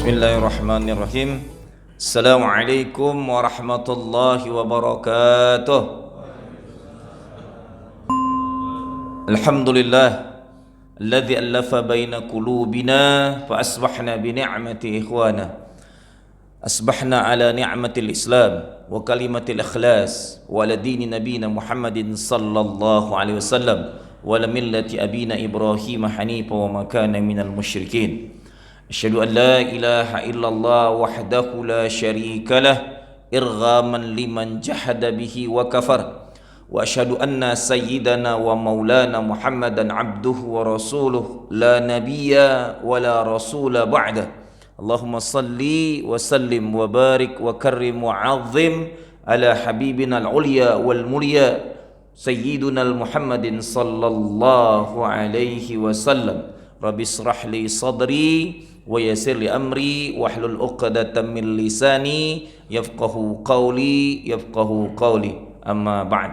Bismillahirrahmanirrahim. Assalamualaikum warahmatullahi wabarakatuh. Alhamdulillah alladzi allafa baina qulubina fa asbahna bi ni'mati ikhwana. Asbahna ala ni'matil Islam wa kalimatil ikhlas wa ala dini nabiyina Muhammadin sallallahu alaihi wasallam wa ala millati abina Ibrahim hanifa wa ma kana minal musyrikin. Asyhadu an la ilaha illallah wahdahu la syarika lah irghaman liman jahada bihi wa kafar. Wa asyhadu anna sayyidana wa maulana Muhammadan abduhu wa rasuluh la nabiyya wa la rasula ba'da. Allahumma salli wa sallim wa barik wa karrim wa azim ala habibina al-ulya wal mulya sayyiduna al-Muhammadin sallallahu alaihi wasallam. Rabbi israh li sadri wa yassir li amri wahlul 'uqdatam min lisani yafqahu qawli amma ba'd.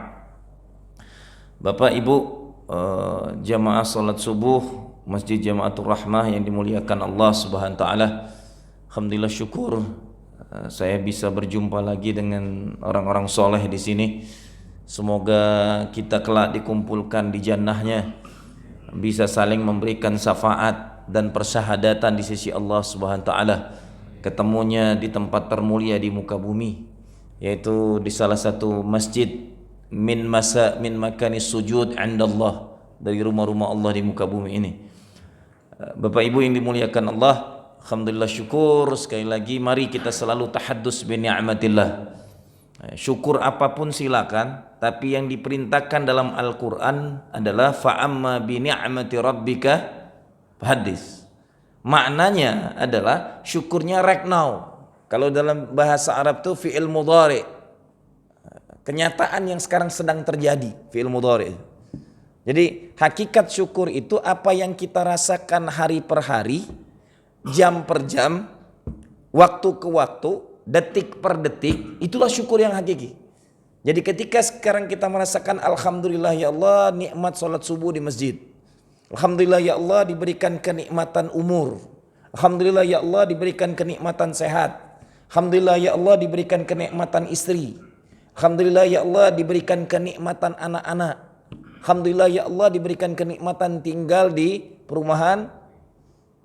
Bapak Ibu jamaah salat subuh Masjid Jamaatul Rahmah yang dimuliakan Allah Subhanahu wa taala. Alhamdulillah syukur saya bisa berjumpa lagi dengan orang-orang soleh di sini. Semoga kita kelak dikumpulkan di jannahnya, bisa saling memberikan syafaat dan persyahadatan di sisi Allah Subhanahu wa taala, ketemunya di tempat termulia di muka bumi, yaitu di salah satu masjid min makani sujud indallah, dari rumah-rumah Allah di muka bumi ini. Bapak Ibu yang dimuliakan Allah, alhamdulillah syukur sekali lagi. Mari kita selalu tahaddus bi ni'matillah. Syukur apapun silakan, tapi yang diperintahkan dalam Al-Quran adalah fa'amma bi ni'mati rabbika hadis. Maknanya adalah syukurnya right now. Kalau dalam bahasa Arab tuh fi'il mudhari, kenyataan yang sekarang sedang terjadi, fi'il mudhari. Jadi hakikat syukur itu apa yang kita rasakan hari per hari, jam per jam, waktu ke waktu, detik per detik, itulah syukur yang hakiki. Jadi ketika sekarang kita merasakan alhamdulillah ya Allah nikmat salat subuh di masjid, alhamdulillah ya Allah diberikan kenikmatan umur, alhamdulillah ya Allah diberikan kenikmatan sehat, alhamdulillah ya Allah diberikan kenikmatan istri, alhamdulillah ya Allah diberikan kenikmatan anak-anak, alhamdulillah ya Allah diberikan kenikmatan tinggal di perumahan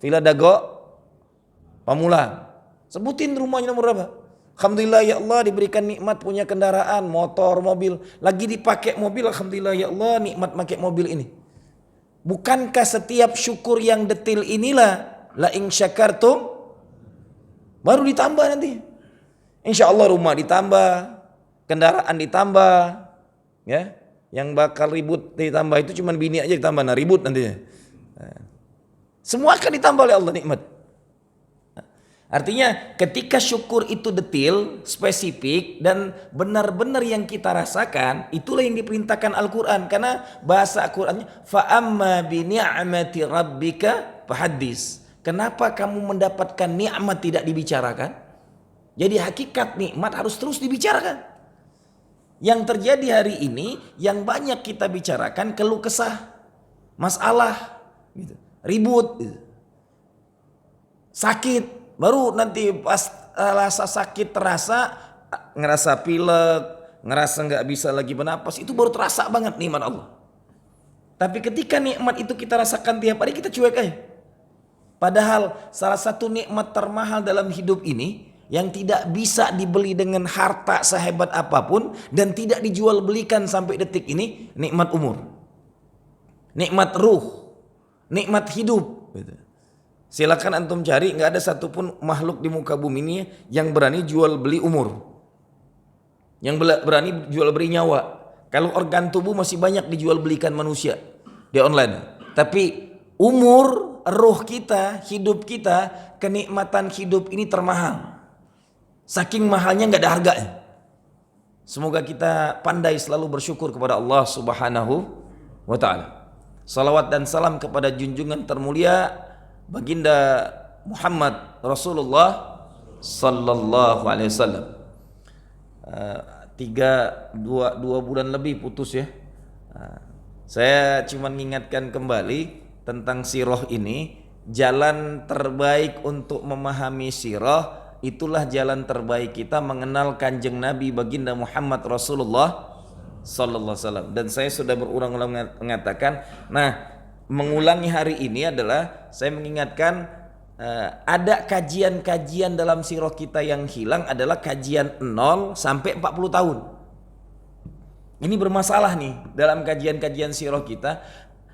Villa Dago Pamulang. Sebutin rumahnya nomor berapa. Alhamdulillah ya Allah diberikan nikmat punya kendaraan, motor, mobil. Lagi dipakai mobil, alhamdulillah ya Allah nikmat pakai mobil ini. Bukankah setiap syukur yang detil inilah la in syakartum baru ditambah nanti. Insya Allah rumah ditambah, kendaraan ditambah, ya. Yang bakal ribut ditambah itu cuma bini aja ditambah, nah ribut nantinya. Semua akan ditambah oleh Allah nikmat. Artinya ketika syukur itu detil, spesifik dan benar-benar yang kita rasakan, itulah yang diperintahkan Al-Quran. Karena bahasa Al-Qurannya fa'amma bi ni'mati rabbika fahaddis. Kenapa kamu mendapatkan nikmat tidak dibicarakan? Jadi hakikat nikmat harus terus dibicarakan. Yang terjadi hari ini yang banyak kita bicarakan keluh kesah, masalah, gitu, ribut, gitu, sakit. Baru nanti pas rasa sakit terasa, ngerasa pilek, ngerasa nggak bisa lagi bernapas, itu baru terasa banget nikmat Allah. Tapi ketika nikmat itu kita rasakan tiap hari, kita cuek aja. Padahal salah satu nikmat termahal dalam hidup ini yang tidak bisa dibeli dengan harta sehebat apapun dan tidak dijual belikan sampai detik ini, nikmat umur, nikmat ruh, nikmat hidup. Silakan antum cari, nggak ada satupun makhluk di muka bumi ini yang berani jual beli umur, yang berani jual beli nyawa. Kalau organ tubuh masih banyak dijual belikan manusia di online, tapi umur, roh kita, hidup kita, kenikmatan hidup ini termahal. Saking mahalnya nggak ada harganya. Semoga kita pandai selalu bersyukur kepada Allah Subhanahu wa taala. Salawat dan salam kepada junjungan termulia Baginda Muhammad Rasulullah sallallahu alaihi wasallam. Dua bulan lebih putus ya. Saya cuma mengingatkan kembali tentang sirah ini jalan terbaik untuk memahami sirah, itulah jalan terbaik kita mengenal kanjeng Nabi baginda Muhammad Rasulullah sallallahu alaihi wasallam. Dan saya sudah berulang-ulang mengatakan, mengulangi hari ini adalah saya mengingatkan ada kajian-kajian dalam sirah kita yang hilang adalah kajian 0 sampai 40 tahun. Ini bermasalah nih dalam kajian-kajian sirah kita.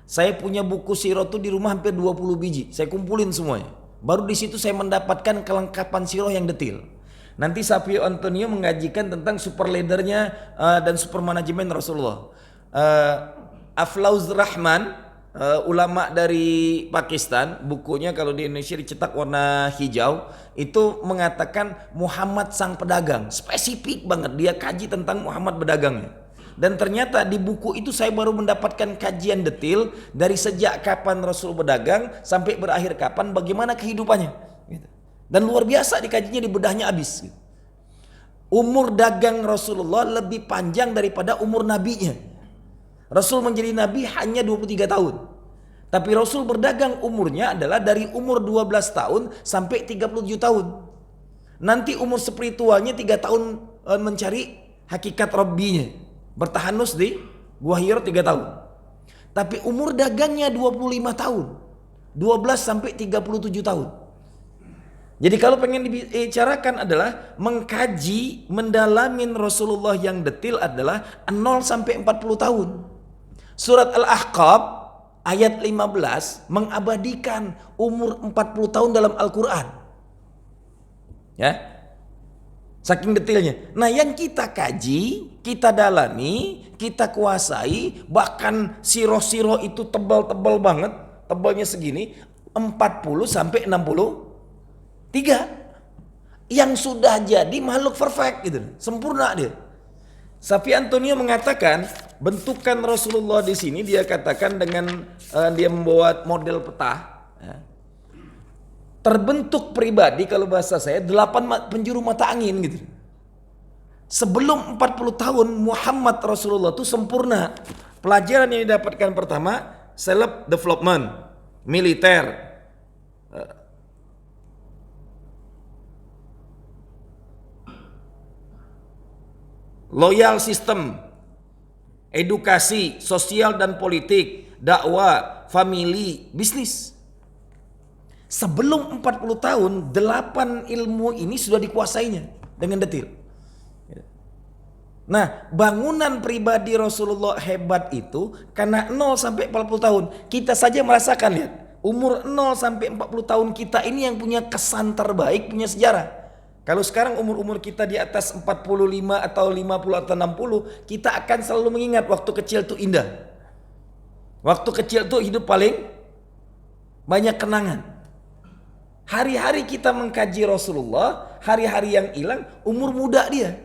Saya punya buku sirah tuh di rumah hampir 20 biji. Saya kumpulin semuanya. Baru di situ saya mendapatkan kelengkapan sirah yang detail. Nanti Sapio Antonio mengajikan tentang super leadernya dan super manajemen Rasulullah. Aflauz Rahman, ulama dari Pakistan, bukunya kalau di Indonesia dicetak warna hijau, itu mengatakan Muhammad sang pedagang. Spesifik banget, dia kaji tentang Muhammad pedagangnya. Dan ternyata di buku itu saya baru mendapatkan kajian detail dari sejak kapan Rasul berdagang sampai berakhir kapan, bagaimana kehidupannya. Dan luar biasa dikajinya, di bedahnya habis. Umur dagang Rasulullah lebih panjang daripada umur nabinya. Rasul menjadi nabi hanya 23 tahun. Tapi Rasul berdagang umurnya adalah dari umur 12 tahun sampai 37 tahun. Nanti umur spiritualnya 3 tahun mencari hakikat Rabbinya. Bertahanus di Gua Hira 3 tahun. Tapi umur dagangnya 25 tahun. 12 sampai 37 tahun. Jadi kalau pengen dibicarakan adalah mengkaji, mendalamin Rasulullah yang detail adalah 0 sampai 40 tahun. Surat Al-Ahqaf ayat 15 mengabadikan umur 40 tahun dalam Al-Quran. Ya. Saking detailnya. Nah, yang kita kaji, kita dalami, kita kuasai, bahkan sirah-sirah itu tebal-tebal banget, tebalnya segini, 40 sampai 63. Yang sudah jadi makhluk perfect gitu, sempurna dia. Safi Antonio mengatakan bentukan Rasulullah di sini, dia katakan dengan dia membuat model peta. Ya. Terbentuk pribadi, kalau bahasa saya 8 penjuru mata angin gitu. Sebelum 40 tahun Muhammad Rasulullah itu sempurna. Pelajaran yang didapatkan pertama, self development, militer, loyal system, edukasi, sosial dan politik, dakwah, family, bisnis. Sebelum 40 tahun, 8 ilmu ini sudah dikuasainya dengan detail. Nah, bangunan pribadi Rasulullah hebat itu karena 0 sampai 40 tahun. Kita saja merasakan, lihat. Umur 0 sampai 40 tahun kita ini yang punya kesan terbaik, punya sejarah. Kalau sekarang umur-umur kita di atas 45 atau 50 atau 60, kita akan selalu mengingat waktu kecil itu indah. Waktu kecil itu hidup paling banyak kenangan. Hari-hari kita mengkaji Rasulullah, hari-hari yang hilang, umur muda dia.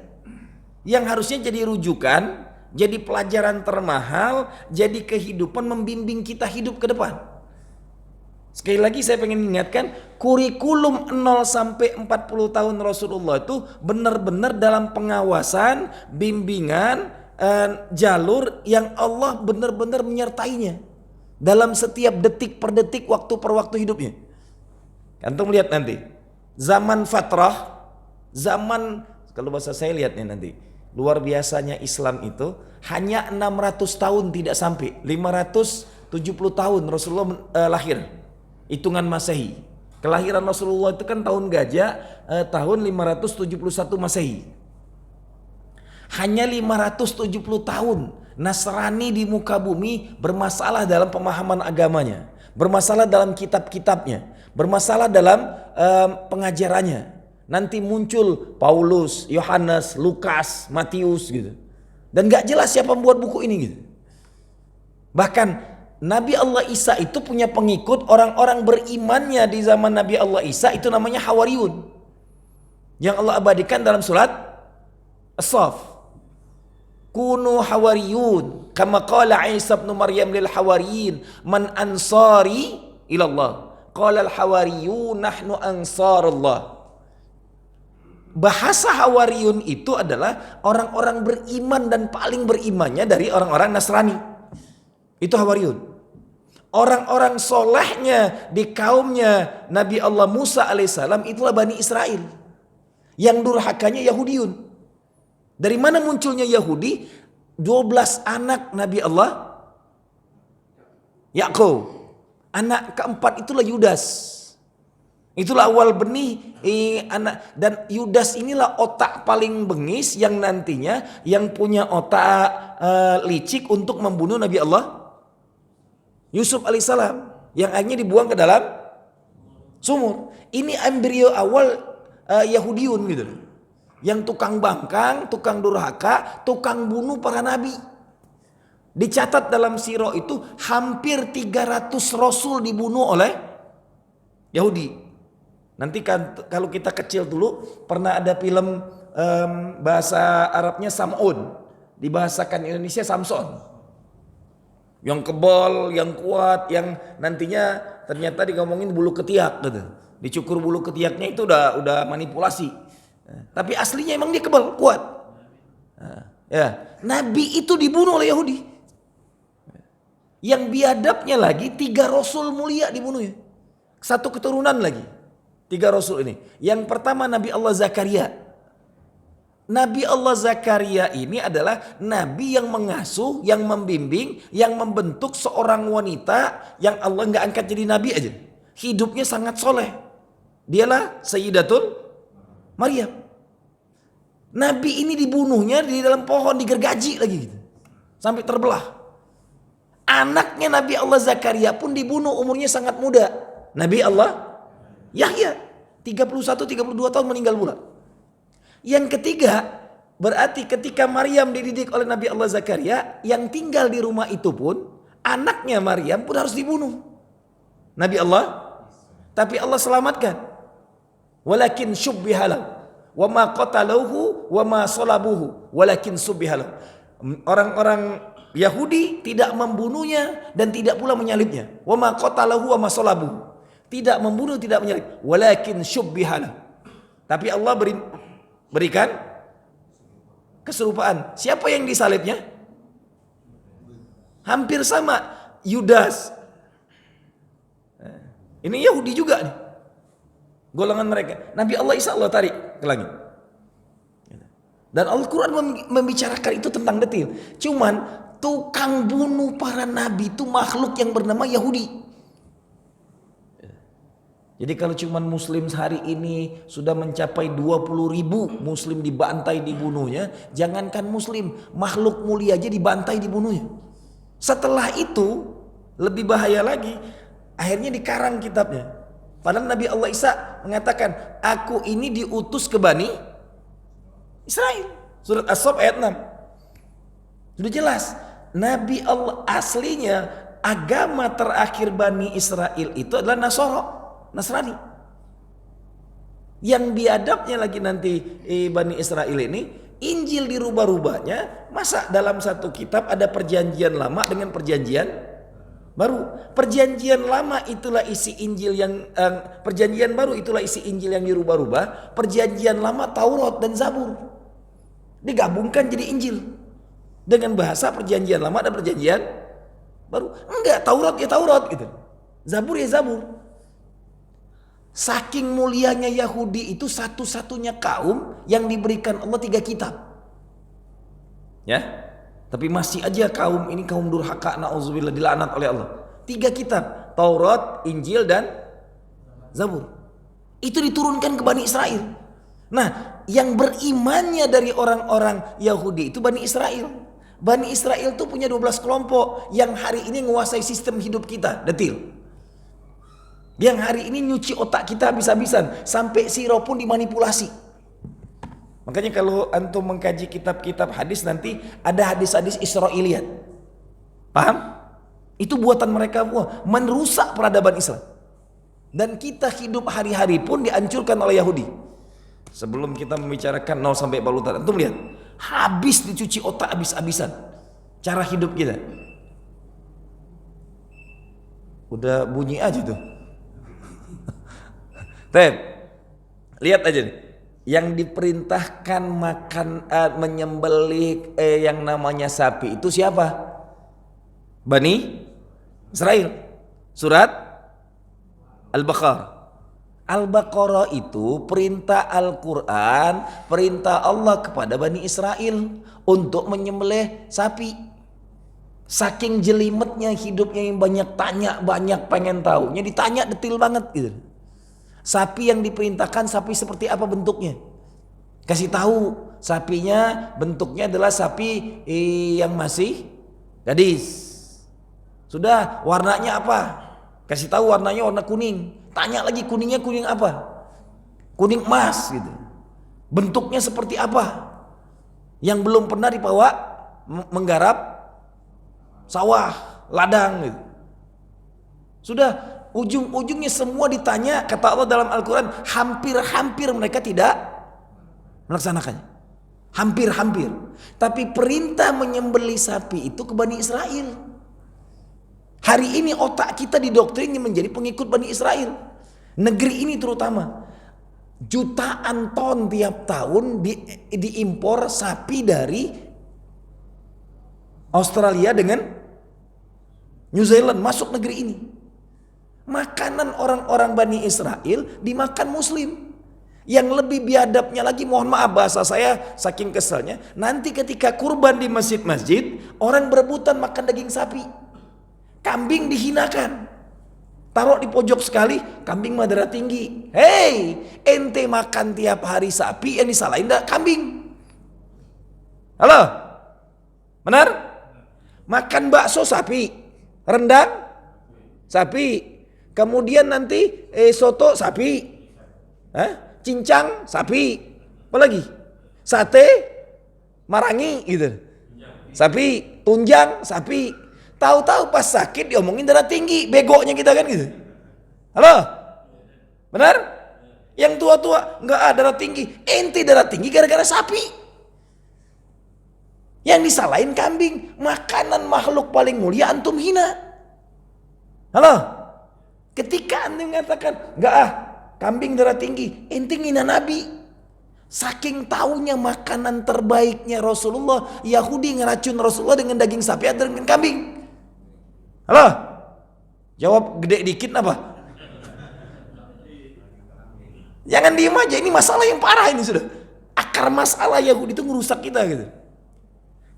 Yang harusnya jadi rujukan, jadi pelajaran termahal, jadi kehidupan membimbing kita hidup ke depan. Sekali lagi saya pengen ingatkan, kurikulum 0 sampai 40 tahun Rasulullah itu benar-benar dalam pengawasan, bimbingan, jalur yang Allah benar-benar menyertainya dalam setiap detik per detik, waktu per waktu hidupnya. Antum lihat nanti, zaman fatrah, zaman, kalau bahasa saya lihatnya nanti, luar biasanya Islam itu hanya 600 tahun tidak sampai, 570 tahun Rasulullah lahir, hitungan Masehi. Kelahiran Rasulullah itu kan tahun gajah, tahun 571 Masehi. Hanya 570 tahun Nasrani di muka bumi bermasalah dalam pemahaman agamanya, bermasalah dalam kitab-kitabnya, bermasalah dalam pengajarannya. Nanti muncul Paulus, Yohanes, Lukas, Matius gitu. Dan gak jelas siapa membuat buku ini gitu. Bahkan Nabi Allah Isa itu punya pengikut, orang-orang berimannya di zaman Nabi Allah Isa itu namanya Hawariyun. Yang Allah abadikan dalam surat As-Saff. Kunu hawariyun kama qala Isa ibn Maryam lil hawariyin man ansari ilallah qala al hawariyun nahnu ansarullah. Bahasa hawariyun itu adalah orang-orang beriman dan paling berimannya dari orang-orang Nasrani. Itu hawariyun. Orang-orang solehnya di kaumnya Nabi Allah Musa alaihissalam itulah Bani Israel. Yang durhakanya Yahudiun. Dari mana munculnya Yahudi? 12 anak Nabi Allah Yakub. Anak keempat itulah Yudas. Itulah awal benih anak, dan Yudas inilah otak paling bengis yang nantinya yang punya otak licik untuk membunuh Nabi Allah Yusuf alaihissalam yang akhirnya dibuang ke dalam sumur. Ini embrio awal Yahudiun gitu. Yang tukang bangkang, tukang durhaka, tukang bunuh para nabi. Dicatat dalam sirah itu hampir 300 rasul dibunuh oleh Yahudi. Nanti kan, kalau kita kecil dulu pernah ada film bahasa Arabnya Sam'un, dibahasakan Indonesia Samson. Yang kebal, yang kuat, yang nantinya ternyata ngomongin bulu ketiak gitu. Dicukur bulu ketiaknya itu udah manipulasi. Tapi aslinya emang dia kebal, kuat. Ya, Nabi itu dibunuh oleh Yahudi. Yang biadabnya lagi 3 rasul mulia dibunuhnya. 1 keturunan lagi. 3 rasul ini. Yang pertama Nabi Allah Zakaria. Nabi Allah Zakaria ini adalah nabi yang mengasuh, yang membimbing, yang membentuk seorang wanita yang Allah nggak angkat jadi nabi aja. Hidupnya sangat soleh. Dialah Sayyidatul Maryam. Nabi ini dibunuhnya di dalam pohon, digergaji lagi gitu. Sampai terbelah. Anaknya Nabi Allah Zakaria pun dibunuh, umurnya sangat muda. Nabi Allah Yahya 31-32 tahun meninggal pula. Yang ketiga, berarti ketika Maryam dididik oleh Nabi Allah Zakaria, yang tinggal di rumah itu pun anaknya Maryam pun harus dibunuh. Nabi Allah, tapi Allah selamatkan. Walakin syubbihalahu wa ma qataluhu wa ma salabuhu walakin subbihalahu. Orang-orang Yahudi tidak membunuhnya dan tidak pula menyalibnya. Wa ma qataluhu wa ma salabuhu. Tidak membunuh, tidak menyalib. Walakin syubbihalahu. Tapi Allah berikan keserupaan. Siapa yang disalibnya? Hampir sama, Yudas. Ini Yahudi juga nih. Golongan mereka. Nabi Allah Isa Allah tarik ke langit. Dan Al-Quran membicarakan itu tentang detail. Cuman tukang bunuh para nabi itu makhluk yang bernama Yahudi. Jadi kalau cuman muslim hari ini sudah mencapai 20.000 muslim dibantai dibunuhnya, jangankan muslim, makhluk mulia aja dibantai dibunuhnya. Setelah itu lebih bahaya lagi, akhirnya dikarang kitabnya. Padahal Nabi Allah Isa mengatakan, aku ini diutus ke Bani Israel. Surat As-Saff ayat 6. Sudah jelas, Nabi Allah aslinya agama terakhir Bani Israel itu adalah Nasrani. Yang biadabnya lagi nanti Bani Israel ini, Injil dirubah-rubahnya. Masa dalam satu kitab ada perjanjian lama dengan perjanjian baru? Perjanjian lama itulah isi Injil yang perjanjian baru itulah isi Injil yang dirubah-rubah. Perjanjian lama Taurat dan Zabur digabungkan jadi Injil dengan bahasa perjanjian lama dan perjanjian baru. Enggak, Taurat ya Taurat gitu, Zabur ya Zabur. Saking mulianya Yahudi itu satu-satunya kaum yang diberikan Allah 3 kitab. Ya, tapi masih aja kaum ini kaum durhaka, na'udzubillah, dilaknat oleh Allah. 3 kitab, Taurat, Injil dan Zabur. Itu diturunkan ke Bani Israel. Nah, yang berimannya dari orang-orang Yahudi itu Bani Israel. Bani Israel itu punya 12 kelompok yang hari ini menguasai sistem hidup kita, detil. Yang hari ini nyuci otak kita habis-habisan, sampai sirah pun dimanipulasi. Makanya kalau antum mengkaji kitab-kitab hadis nanti ada hadis-hadis Israiliyat. Paham? Itu buatan mereka merusak peradaban Islam. Dan kita hidup hari-hari pun dihancurkan oleh Yahudi. Sebelum kita membicarakan 0 sampai balutan, antum lihat, habis dicuci otak habis-habisan cara hidup kita. Udah bunyi aja tuh. Lihat aja nih. Yang diperintahkan makan menyembelih yang namanya sapi itu siapa? Bani Israel. Surat Al-Baqarah. Al-Baqarah itu perintah Al-Quran, perintah Allah kepada Bani Israel untuk menyembelih sapi. Saking jelimetnya hidupnya yang banyak tanya, banyak pengen tahunya, ditanya detail banget gitu. Sapi yang diperintahkan sapi seperti apa bentuknya? Kasih tahu, sapinya bentuknya adalah sapi yang masih gadis. Sudah, warnanya apa? Kasih tahu warnanya warna kuning. Tanya lagi kuningnya kuning apa? Kuning emas gitu. Bentuknya seperti apa? Yang belum pernah dibawa menggarap sawah, ladang gitu. Sudah, ujung-ujungnya semua ditanya, kata Allah dalam Al-Quran, hampir-hampir mereka tidak melaksanakannya. Hampir-hampir. Tapi perintah menyembelih sapi itu ke Bani Israel. Hari ini otak kita didoktrinnya menjadi pengikut Bani Israel. Negeri ini terutama. Jutaan ton tiap tahun diimpor sapi dari Australia dengan New Zealand masuk negeri ini. Makanan orang-orang Bani Israel dimakan Muslim. Yang lebih biadabnya lagi, mohon maaf bahasa saya saking keselnya, nanti ketika kurban di masjid-masjid, orang berebutan makan daging sapi. Kambing dihinakan. Taruh di pojok sekali, kambing mah darah tinggi. Hei, ente makan tiap hari sapi, yang disalahin dah kambing. Halo? Benar? Makan bakso sapi, rendang sapi, kemudian nanti soto sapi, cincang sapi, apa lagi? Sate, marangi gitu. Sapi, tunjang sapi. Tahu-tahu pas sakit diomongin darah tinggi, begonya kita kan gitu. Halo? Benar? Yang tua-tua enggak ada darah tinggi. Ente darah tinggi gara-gara sapi. Yang disalahin kambing. Makanan makhluk paling mulia antum hina. Halo? Ketika antum mengatakan enggak kambing darah tinggi, ente hina Nabi. Saking taunya makanan terbaiknya Rasulullah, Yahudi ngeracun Rasulullah dengan daging sapi atau dengan kambing. Halo? Jawab gede dikit apa? Jangan diem aja, ini masalah yang parah ini sudah. Akar masalah Yahudi itu ngerusak kita gitu.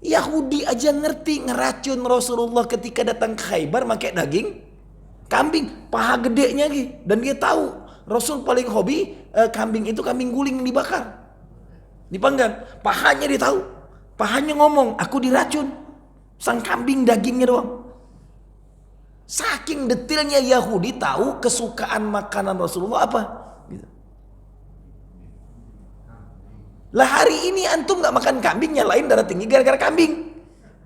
Yahudi aja ngerti ngeracun Rasulullah ketika datang ke Khaybar pakai daging kambing, paha gedenya gitu. Dan dia tahu Rasul paling hobi kambing itu kambing guling dibakar, dipanggang. Pahanya dia tahu, pahanya ngomong, aku diracun. Sang kambing dagingnya doang. Saking detailnya Yahudi tahu kesukaan makanan Rasulullah apa. Gitu. Lah hari ini antum nggak makan kambing, nyalain darah tinggi gara-gara kambing.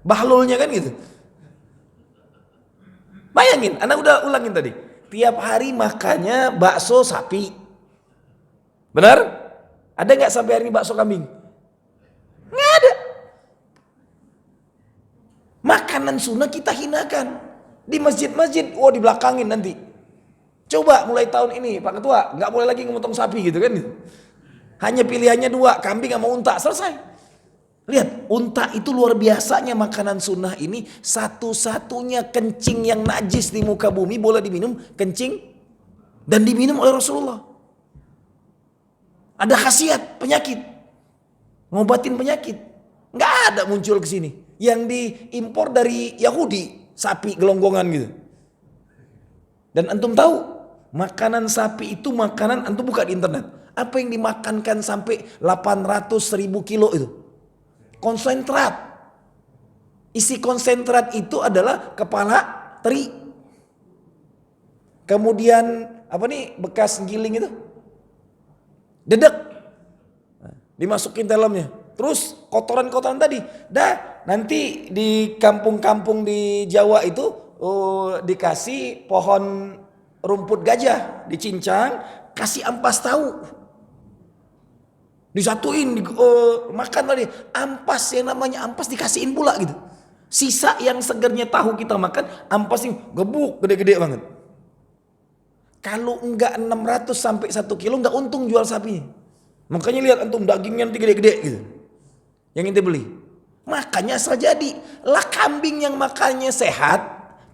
Bahlulnya kan gitu. Bayangin, anak udah ulangin tadi. Tiap hari makannya bakso sapi. Benar? Ada nggak sampai hari ini bakso kambing? Nggak ada. Makanan sunnah kita hinakan. Di masjid-masjid, dibelakangin nanti. Coba mulai tahun ini Pak Ketua, nggak boleh lagi ngemotong sapi gitu kan. Hanya pilihannya dua, kambing sama unta, selesai. Lihat, unta itu luar biasanya makanan sunnah ini. Satu-satunya kencing yang najis di muka bumi boleh diminum, kencing. Dan diminum oleh Rasulullah. Ada khasiat penyakit, ngobatin penyakit. Nggak ada muncul ke sini. Yang diimpor dari Yahudi, sapi gelonggongan gitu. Dan antum tahu, makanan sapi itu makanan, antum buka di internet. Apa yang dimakankan sampai 800.000 kilo itu? Konsentrat. Isi konsentrat itu adalah kepala teri. Kemudian apa nih bekas giling itu? Dedek. Dimasukin dalamnya. Terus kotoran-kotoran tadi. Dah nanti di kampung-kampung di Jawa itu dikasih pohon rumput gajah, dicincang, kasih ampas tahu. Disatuin, makan tadi. Ampas, yang namanya ampas dikasihin pula gitu. Sisa yang segernya tahu kita makan, ampas yang gebuk, gede-gede banget. Kalau enggak 600 sampai 1 kilo enggak untung jual sapinya. Makanya lihat antum dagingnya nanti gede-gede gitu. Yang ente beli. Makanya asal jadi. Lah kambing yang makannya sehat,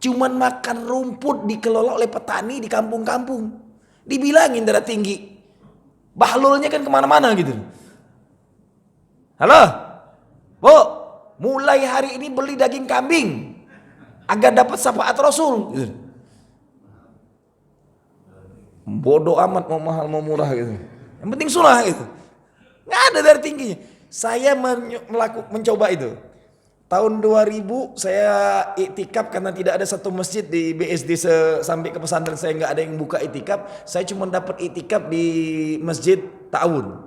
Cuman makan rumput dikelola oleh petani di kampung-kampung. Dibilangin darah tinggi. Bahlulnya kan kemana-mana gitu. Halo, Bu, mulai hari ini beli daging kambing agar dapat syafaat Rasul. Gitu. Bodoh amat mau mahal mau murah gitu. Yang penting sunnah gitu. Nggak ada darah tingginya. Saya mencoba itu. Tahun 2000 saya iktikaf karena tidak ada satu masjid di BSD sampai ke pesantren saya nggak ada yang buka iktikaf. Saya cuma dapat iktikaf di masjid Ta'awun.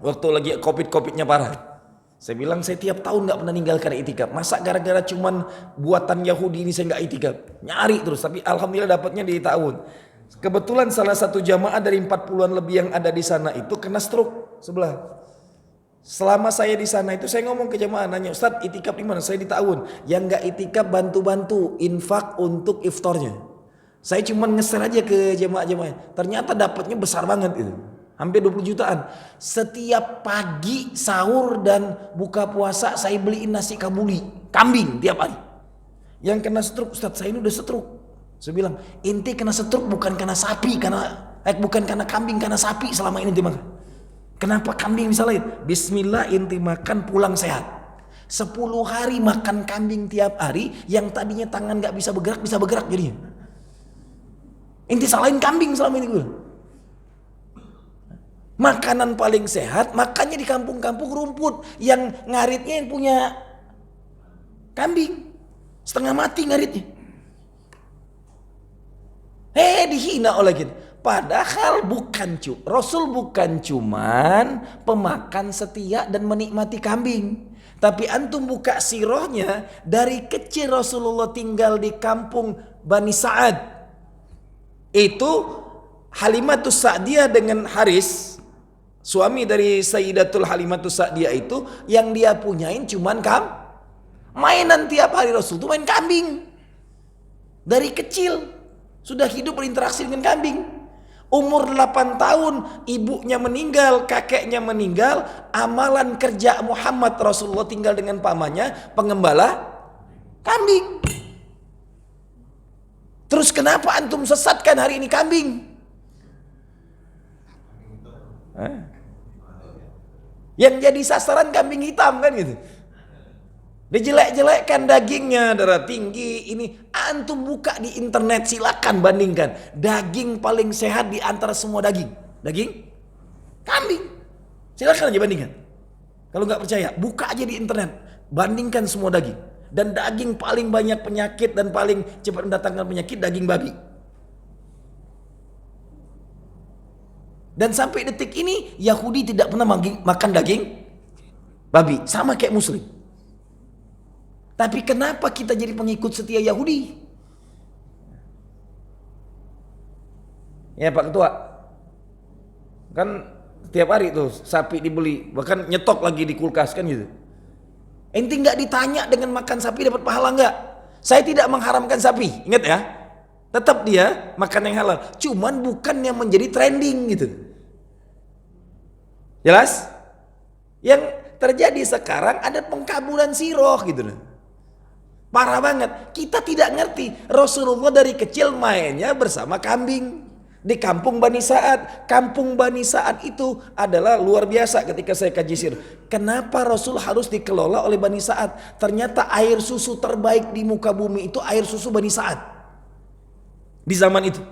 Waktu lagi COVID-nya parah. Saya bilang saya tiap tahun nggak pernah ninggalkan iktikaf. Masa gara-gara cuman buatan Yahudi ini saya nggak iktikaf? Nyari terus, tapi alhamdulillah dapatnya di Ta'awun. Kebetulan salah satu jamaah dari 40-an lebih yang ada di sana itu kena stroke sebelah. Selama saya di sana itu saya ngomong ke jamaah, nanya, Ustaz itikaf di mana? Saya di Ta'awun. Yang nggak itikaf bantu-bantu infak untuk iftarnya. Saya cuma ngeser aja ke jamaah-jamaah. Ternyata dapatnya besar banget itu. Hampir 20 jutaan. Setiap pagi sahur dan buka puasa saya beliin nasi kabuli, kambing tiap hari. Yang kena stroke, Ustaz saya ini udah stroke. Saya bilang, inti kena stroke bukan karena sapi, bukan karena kambing, karena sapi selama ini dimakan. Kenapa kambing bisa lain? Bismillah inti makan pulang sehat. 10 hari makan kambing tiap hari, yang tadinya tangan gak bisa bergerak jadinya. Inti salahin kambing selama ini gue. Makanan paling sehat, makannya di kampung-kampung rumput. Yang ngaritnya yang punya kambing. Setengah mati ngaritnya. Dihina oleh kita. Padahal Rasul bukan cuman pemakan setia dan menikmati kambing. Tapi antum buka sirahnya, dari kecil Rasulullah tinggal di kampung Bani Sa'ad. Itu Halimatus Sa'diyah dengan Haris, suami dari Sayyidatul Halimatus Sa'diyah itu, yang dia punyain cuman mainan tiap hari Rasul itu main kambing. Dari kecil sudah hidup berinteraksi dengan kambing. Umur 8 tahun ibunya meninggal, kakeknya meninggal, amalan kerja Muhammad Rasulullah tinggal dengan pamannya pengembala kambing. Terus kenapa antum sesatkan hari ini kambing? Yang jadi sasaran kambing hitam kan gitu. Dijelek-jelekkan dagingnya, darah tinggi. Ini antum buka di internet, silakan bandingkan. Daging paling sehat di antara semua daging kambing. Silakan aja bandingkan. Kalau nggak percaya, buka aja di internet, bandingkan semua daging. Dan daging paling banyak penyakit dan paling cepat mendatangkan penyakit daging babi. Dan sampai detik ini Yahudi tidak pernah makan daging babi, sama kayak Muslim. Tapi kenapa kita jadi pengikut setia Yahudi? Ya Pak Ketua, kan setiap hari tuh sapi dibeli, bahkan nyetok lagi di kulkas kan gitu. Ente nggak ditanya dengan makan sapi dapat pahala nggak? Saya tidak mengharamkan sapi, ingat ya. Tetap dia makan yang halal, cuman bukan yang menjadi trending gitu. Jelas? Yang terjadi sekarang ada pengkaburan siroh gitu loh. Parah banget. Kita tidak ngerti. Rasulullah dari kecil mainnya bersama kambing di kampung Bani Sa'ad. Kampung Bani Sa'ad itu adalah luar biasa ketika saya kaji sirah. Kenapa Rasul harus dikelola oleh Bani Sa'ad? Ternyata air susu terbaik di muka bumi itu air susu Bani Sa'ad di zaman itu.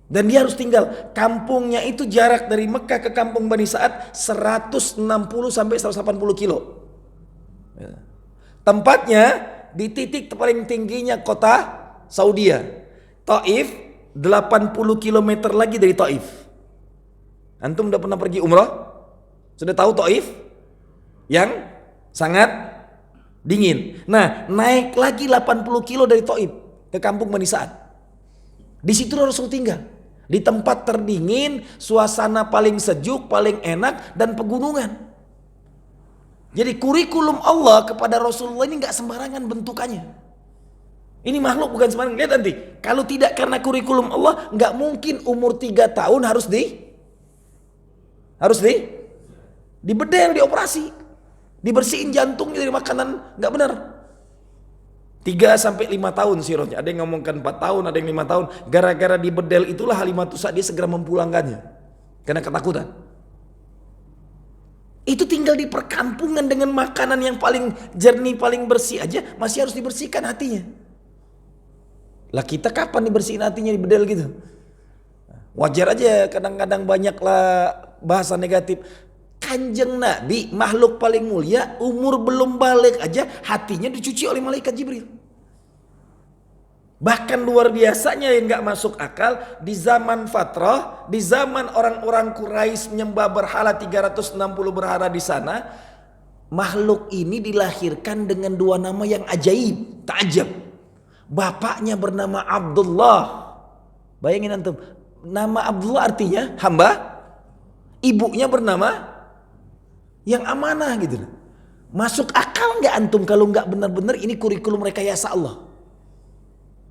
Dan dia harus tinggal. Kampungnya itu jarak dari Mekah ke kampung Bani Sa'ad 160 sampai 180 kilo. Tempatnya di titik paling tingginya kota Saudi, Taif, 80 km lagi dari Taif. Antum udah pernah pergi umrah? Sudah tahu Taif? Yang sangat dingin. Nah, naik lagi 80 kilo dari Taif ke kampung Bani Sa'ad. Di situ Rasul tinggal. Di tempat terdingin, suasana paling sejuk, paling enak, dan pegunungan. Jadi kurikulum Allah kepada Rasulullah ini nggak sembarangan bentukannya. Ini makhluk bukan sembarangan. Lihat nanti, kalau tidak karena kurikulum Allah, nggak mungkin umur 3 tahun harus dibedel, dioperasi, dibersihin jantungnya dari makanan nggak benar. 3 sampai 5 tahun sirohnya. Ada yang ngomongkan 4 tahun, ada yang 5 tahun. Gara-gara dibedel itulah Halimatus Sa'diyah segera memulangkannya. Karena ketakutan. Itu tinggal di perkampungan dengan makanan yang paling jernih, paling bersih aja masih harus dibersihkan hatinya. Lah kita kapan dibersihin hatinya dibedel gitu? Wajar aja kadang-kadang banyaklah bahasa negatif. Kanjeng Nabi, makhluk paling mulia, umur belum balik aja hatinya dicuci oleh malaikat Jibril. Bahkan luar biasanya yang gak masuk akal, di zaman Fatrah, di zaman orang-orang Quraisy menyembah berhala 360 berhala di sana, makhluk ini dilahirkan dengan 2 nama yang ajaib, ta'ajab. Bapaknya bernama Abdullah. Bayangin antum, nama Abdullah artinya hamba, ibunya bernama yang amanah gitu. Masuk akal nggak antum kalau nggak benar-benar ini kurikulum rekayasa Allah?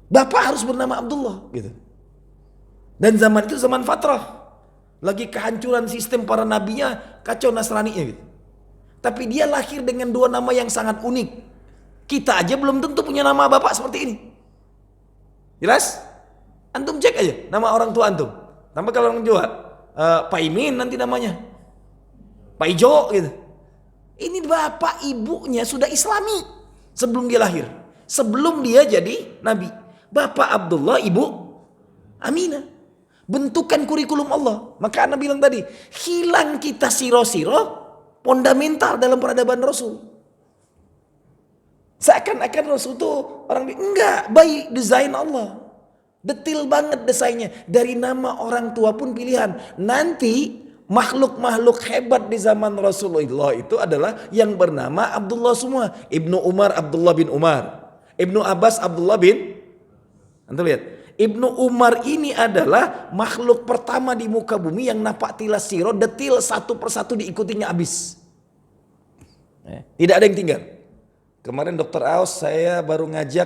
Bapak harus bernama Abdullah gitu. Dan zaman itu zaman fatrah, lagi kehancuran sistem para nabinya, kacau Nasraninya gitu. Tapi dia lahir dengan 2 nama yang sangat unik. Kita aja belum tentu punya nama bapak seperti ini. Jelas? Antum cek aja nama orang tua antum. Tambah kalau orang Jawa, Pak Imin nanti namanya. Pak Ijo gitu. Ini bapak ibunya sudah Islami sebelum dia lahir. Sebelum dia jadi nabi. Bapak Abdullah, ibu Aminah. Bentukan kurikulum Allah. Maka Anda bilang tadi, hilang kita siro-siro fundamental dalam peradaban Rasul. Seakan-akan Rasul itu orang enggak, baik desain Allah. Detil banget desainnya. Dari nama orang tua pun pilihan. Nanti makhluk-makhluk hebat di zaman Rasulullah itu adalah yang bernama Abdullah semua. Ibnu Umar Abdullah bin Umar. Ibnu Abbas Abdullah bin. Anda lihat. Ibnu Umar ini adalah makhluk pertama di muka bumi yang napak tilas siro detil satu persatu diikutinya habis. Tidak ada yang tinggal. Kemarin Dr. Aus saya baru ngajak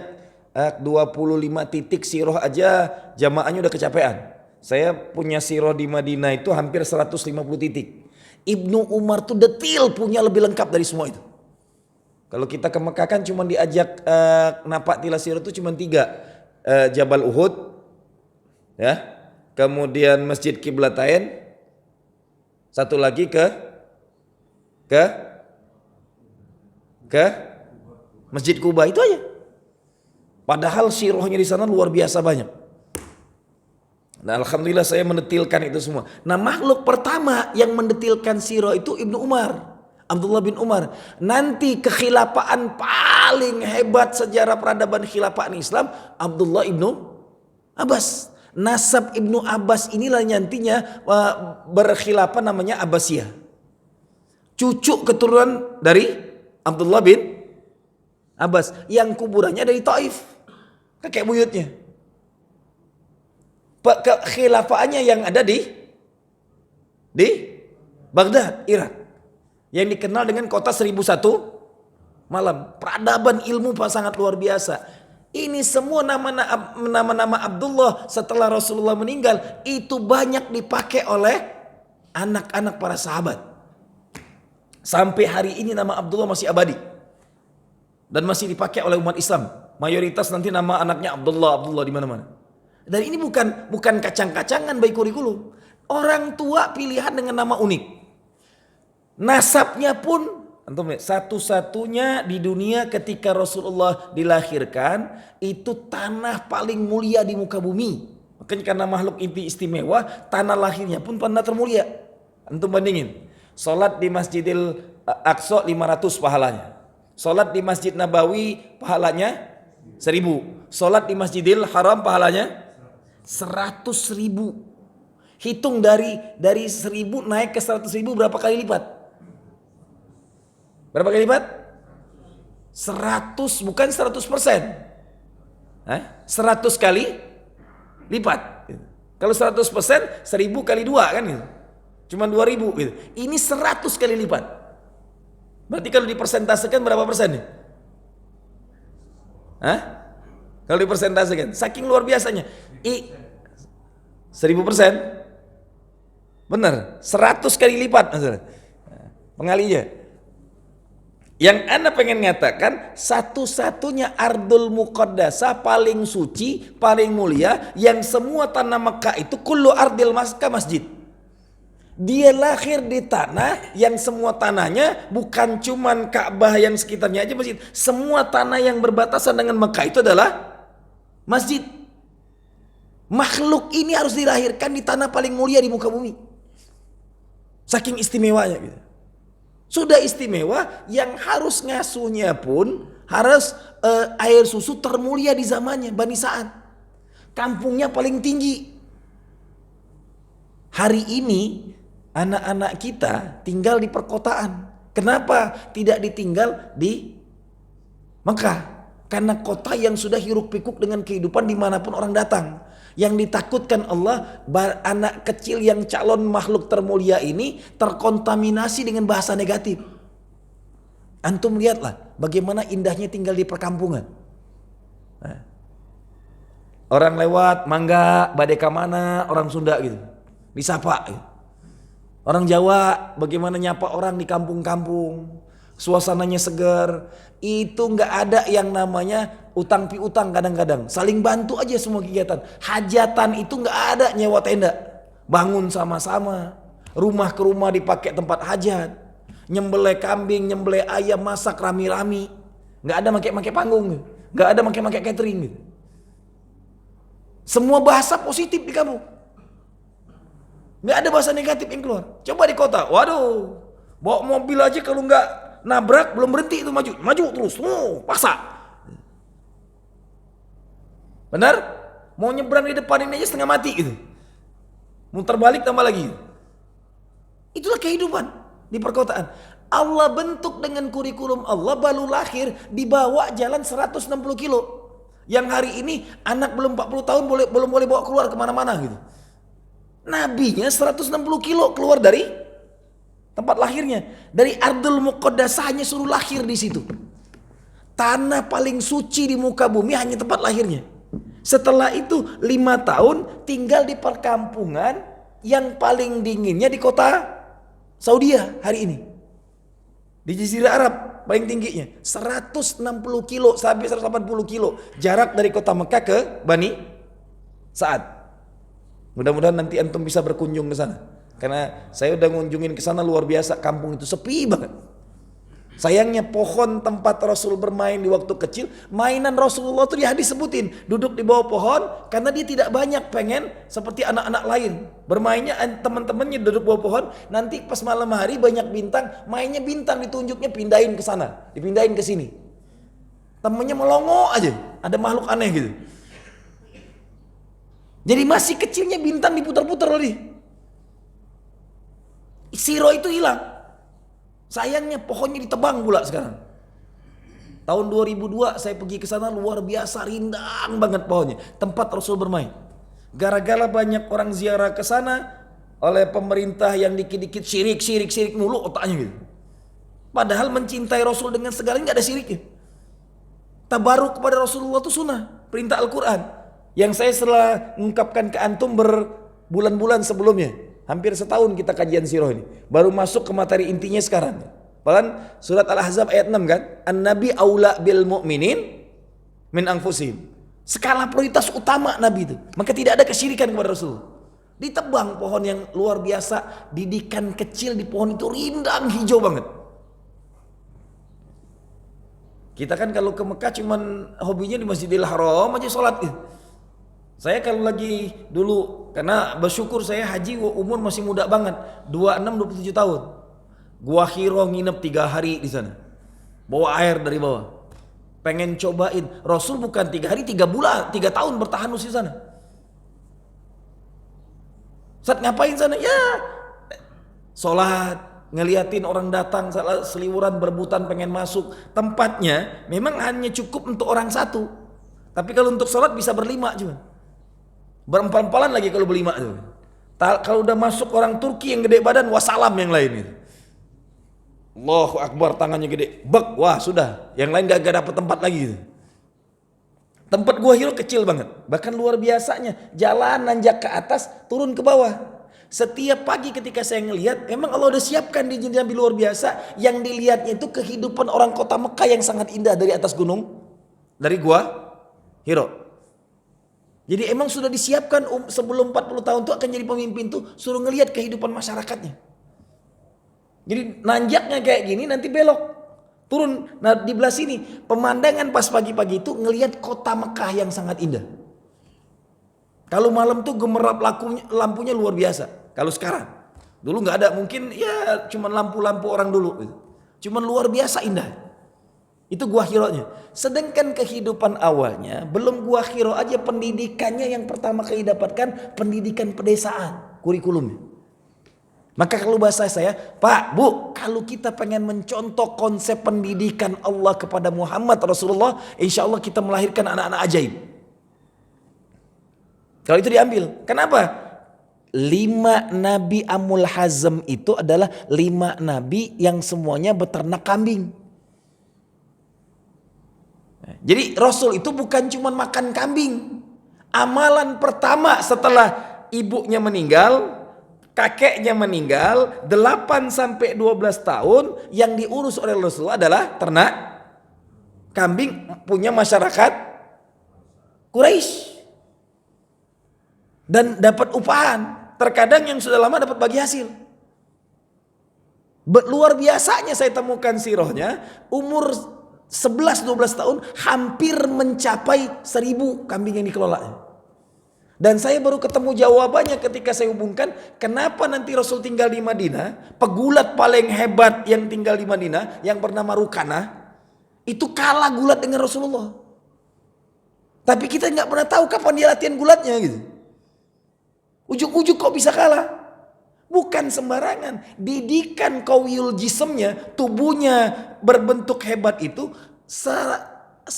25 titik siroh aja jamaahnya udah kecapean. Saya punya siroh di Madinah itu hampir 150 titik. Ibnu Umar tuh detil punya lebih lengkap dari semua itu. Kalau kita ke Mekah kan cuma diajak napak tilas siroh itu cuma 3. Jabal Uhud, ya, kemudian Masjid Qiblatain, satu lagi ke Masjid Kuba itu aja. Padahal sirohnya di sana luar biasa banyak. Nah, alhamdulillah saya mendetilkan itu semua. Nah, makhluk pertama yang mendetilkan siroh itu Ibnu Umar, Abdullah bin Umar. Nanti kekhilafaan paling hebat sejarah peradaban khilafah Islam Abdullah ibnu Abbas. Nasab Ibnu Abbas inilah nantinya berkhilafah namanya Abbasiyah. Cucu keturunan dari Abdullah bin Abbas yang kuburannya dari Taif, kakek buyutnya. Khilafahnya yang ada di Baghdad, Irak. Yang dikenal dengan kota 1001 malam. Peradaban ilmu sangat luar biasa. Ini semua nama-nama Abdullah setelah Rasulullah meninggal itu banyak dipakai oleh anak-anak para sahabat. Sampai hari ini nama Abdullah masih abadi. Dan masih dipakai oleh umat Islam. Mayoritas nanti nama anaknya Abdullah di mana-mana. Dan ini bukan kacang-kacangan baik kurikulum. Orang tua pilihan dengan nama unik. Nasabnya pun satu-satunya di dunia ketika Rasulullah dilahirkan itu tanah paling mulia di muka bumi. Makanya karena makhluk inti istimewa, tanah lahirnya pun tanah termulia. Antum bandingin. Salat di Masjidil Aqsa 500 pahalanya. Salat di Masjid Nabawi pahalanya 1000. Salat di Masjidil Haram pahalanya 100.000. Hitung dari 1000 naik ke 100.000 berapa kali lipat? Berapa kali lipat? 100, bukan 100%. 100 kali lipat. Kalau 100%, 1000 kali 2 kan gitu. Cuma 2000 gitu. Ini 100 kali lipat. Berarti kalau dipersentasekan berapa persen nih? Kalau dipersentasekan, saking luar biasanya. 1000%. Benar, 100 kali lipat. Pengalinya. Yang ana pengen ngatakan, satu-satunya ardul muqaddasah paling suci, paling mulia, yang semua tanah Mekah itu kullu ardil Makkah masjid. Dia lahir di tanah yang semua tanahnya bukan cuman Ka'bah yang sekitarnya aja masjid. Semua tanah yang berbatasan dengan Mekah itu adalah masjid. Makhluk ini harus dilahirkan di tanah paling mulia di muka bumi. Saking istimewanya gitu. Sudah istimewa, yang harus ngasuhnya pun harus air susu termulia di zamannya, Bani Sa'ad. Kampungnya paling tinggi. Hari ini anak-anak kita tinggal di perkotaan. Kenapa tidak ditinggal di Mekah? Karena kota yang sudah hiruk pikuk dengan kehidupan dimanapun orang datang. Yang ditakutkan Allah, anak kecil yang calon makhluk termulia ini terkontaminasi dengan bahasa negatif. Antum lihatlah bagaimana indahnya tinggal di perkampungan. Nah, orang lewat, mangga, badeka mana, orang Sunda gitu, disapa gitu. Orang Jawa bagaimana nyapa orang di kampung-kampung, suasananya segar. Itu nggak ada yang namanya utang piutang, kadang-kadang saling bantu aja semua kegiatan. Hajatan itu nggak ada nyewa tenda, bangun sama-sama, rumah ke rumah dipakai tempat hajat, nyembelih kambing, nyembelih ayam, masak rami-rami, nggak ada make-make panggung, nggak ada make-make catering gitu. Semua bahasa positif di kamu, nggak ada bahasa negatif yang keluar. Coba di kota, waduh, bawa mobil aja kalau nggak nabrak belum berhenti itu maju terus, paksa. Benar? Mau nyebrang di depan ini aja setengah mati gitu. Muter balik tambah lagi. Itulah kehidupan di perkotaan. Allah bentuk dengan kurikulum Allah, baru lahir dibawa jalan 160 kilo. Yang hari ini anak belum 40 tahun belum boleh bawa keluar kemana-mana gitu. Nabinya 160 kilo keluar dari tempat lahirnya. Dari ardul muqaddasahnya suruh lahir di situ. Tanah paling suci di muka bumi hanya tempat lahirnya. Setelah itu 5 tahun tinggal di perkampungan yang paling dinginnya di kota Saudi hari ini. Di Jazirah Arab paling tingginya 160 kilo sampai 180 kilo jarak dari kota Mekah ke Bani Sa'ad. Mudah-mudahan nanti antum bisa berkunjung ke sana. Karena saya udah ngunjungin ke sana, luar biasa, kampung itu sepi banget. Sayangnya pohon tempat Rasul bermain di waktu kecil, mainan Rasulullah itu dia disebutin duduk di bawah pohon karena dia tidak banyak pengen seperti anak-anak lain. Bermainnya teman-temannya duduk bawah pohon, nanti pas malam hari banyak bintang, mainnya bintang ditunjuknya pindahin ke sana, dipindahin ke sini. Temennya melongo aja, ada makhluk aneh gitu. Jadi masih kecilnya bintang diputar-putar loh dia. Siro itu hilang. Sayangnya pohonnya ditebang pula sekarang. Tahun 2002 saya pergi ke sana, luar biasa rindang banget pohonnya. Tempat Rasul bermain. Gara-gara banyak orang ziarah ke sana oleh pemerintah yang dikit-dikit syirik mulu otaknya gitu. Padahal mencintai Rasul dengan segalanya nggak ada syiriknya. Tabaruk kepada Rasulullah itu sunnah, perintah Al-Quran. Yang saya setelah mengungkapkan ke antum berbulan-bulan sebelumnya. Hampir setahun kita kajian sirah ini. Baru masuk ke materi intinya sekarang. Bahkan surat Al-Ahzab ayat 6 kan. An-Nabi aula bil mu'minin min anfusihim. Skala prioritas utama Nabi itu. Maka tidak ada kesyirikan kepada Rasul. Ditebang pohon yang luar biasa. Didikan kecil di pohon itu rindang hijau banget. Kita kan kalau ke Mekah cuman hobinya di Masjidil Haram aja sholat gitu. Saya kalau lagi dulu, karena bersyukur saya haji umur masih muda banget, 26-27 tahun. Gua Hiro nginep 3 hari di sana. Bawa air dari bawah. Pengen cobain. Rasul bukan 3 hari, 3 bulan, 3 tahun bertahan di sana. Saat ngapain sana? Ya, sholat, ngeliatin orang datang, seliwuran berebutan pengen masuk. Tempatnya memang hanya cukup untuk orang satu. Tapi kalau untuk sholat bisa berlima cuma. Berempal-empalan lagi kalau berlima tuh. Kalau udah masuk orang Turki yang gede badan, wassalam yang lain itu. Allahu Akbar, tangannya gede, bek, wah sudah. Yang lain gak dapat tempat lagi gitu. Tempat gua Hiro kecil banget. Bahkan luar biasanya, jalan nanjak ke atas, turun ke bawah. Setiap pagi ketika saya ngelihat, emang Allah udah siapkan di Nabi luar biasa. Yang dilihatnya itu kehidupan orang kota Mekah yang sangat indah dari atas gunung, dari gua Hiro. Jadi emang sudah disiapkan sebelum 40 tahun tuh akan jadi pemimpin tuh, suruh ngelihat kehidupan masyarakatnya. Jadi nanjaknya kayak gini, nanti belok turun. Nah di belah sini pemandangan pas pagi-pagi itu ngelihat kota Mekah yang sangat indah. Kalau malam tuh gemerlap lampunya luar biasa. Kalau sekarang, dulu nggak ada, mungkin ya cuman lampu-lampu orang dulu. Cuman luar biasa indah. Itu Gua Hiro-nya. Sedangkan kehidupan awalnya, belum Gua Hiro aja pendidikannya yang pertama kali dapatkan pendidikan pedesaan, kurikulumnya. Maka kalau bahasa saya, Pak, Bu, kalau kita pengen mencontoh konsep pendidikan Allah kepada Muhammad Rasulullah, insya Allah kita melahirkan anak-anak ajaib. Kalau itu diambil, kenapa? 5 nabi Amul Hazm itu adalah 5 nabi yang semuanya beternak kambing. Jadi Rasul itu bukan cuma makan kambing. Amalan pertama setelah ibunya meninggal, kakeknya meninggal, 8 sampai 12 tahun yang diurus oleh Rasul adalah ternak kambing punya masyarakat Quraisy. Dan dapat upahan. Terkadang yang sudah lama dapat bagi hasil. Luar biasanya saya temukan sirahnya, umur 11-12 tahun hampir mencapai 1000 kambing yang dikelola. Dan saya baru ketemu jawabannya ketika saya hubungkan kenapa nanti Rasul tinggal di Madinah. Pegulat paling hebat yang tinggal di Madinah yang bernama Rukanah itu kalah gulat dengan Rasulullah. Tapi kita nggak pernah tahu kapan dia latihan gulatnya gitu. Ujuk-ujuk kok bisa kalah? Bukan sembarangan. Didikan kawiyul jismnya, tubuhnya berbentuk hebat itu, 900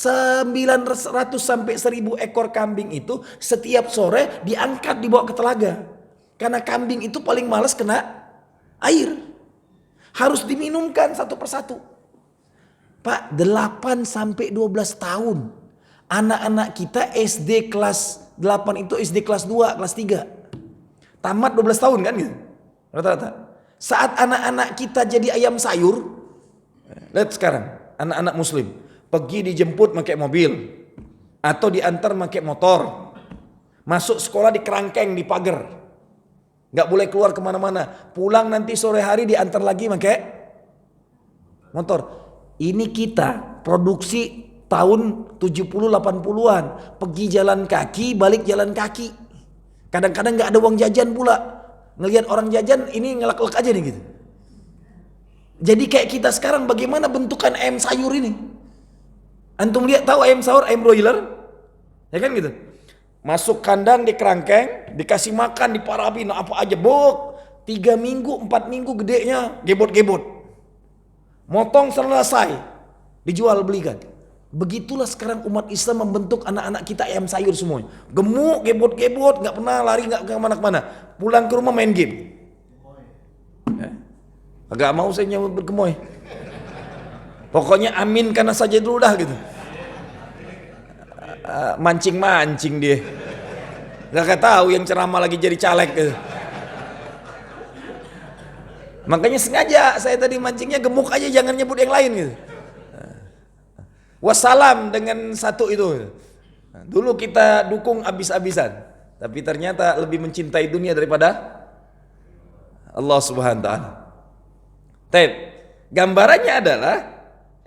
sampai 1000 ekor kambing itu setiap sore diangkat dibawa ke telaga. Karena kambing itu paling malas kena air. Harus diminumkan satu persatu. Pak, 8 sampai 12 tahun. Anak-anak kita SD kelas 8 itu SD kelas 2, kelas 3. Tamat 12 tahun kan gitu. Rata-rata. Saat anak-anak kita jadi ayam sayur. Lihat sekarang anak-anak muslim. Pergi dijemput pakai mobil. Atau diantar pakai motor. Masuk sekolah di kerangkeng, di pagar. Gak boleh keluar kemana-mana. Pulang nanti sore hari diantar lagi pakai motor. Ini kita produksi tahun 70-80an. Pergi jalan kaki, balik jalan kaki. Kadang-kadang gak ada uang jajan pula. Ngelihat orang jajan ini ngelak-ngelak aja nih gitu. Jadi kayak kita sekarang bagaimana bentukan ayam sayur ini. Antum lihat tahu ayam sayur, ayam broiler? Ya kan gitu. Masuk kandang di kerangkeng, dikasih makan, diparabin apa aja. 3 minggu, 4 minggu gedenya gebot-gebot. Motong selesai, dijual belikan. Begitulah sekarang umat Islam membentuk anak-anak kita ayam sayur semuanya. Gemuk, gebot-gebot, gak pernah lari, gak kemana-mana. Pulang ke rumah main game. Agak mau saya nyambut bergemoy. Pokoknya aminkan saja dulu dah gitu. Mancing-mancing dia. Gak tahu yang ceramah lagi jadi caleg gitu. Makanya sengaja saya tadi mancingnya gemuk aja, jangan nyebut yang lain gitu. Wassalam dengan satu itu. Dulu kita dukung abis-abisan, tapi ternyata lebih mencintai dunia daripada Allah Subhanahu wa taala. Gambarannya adalah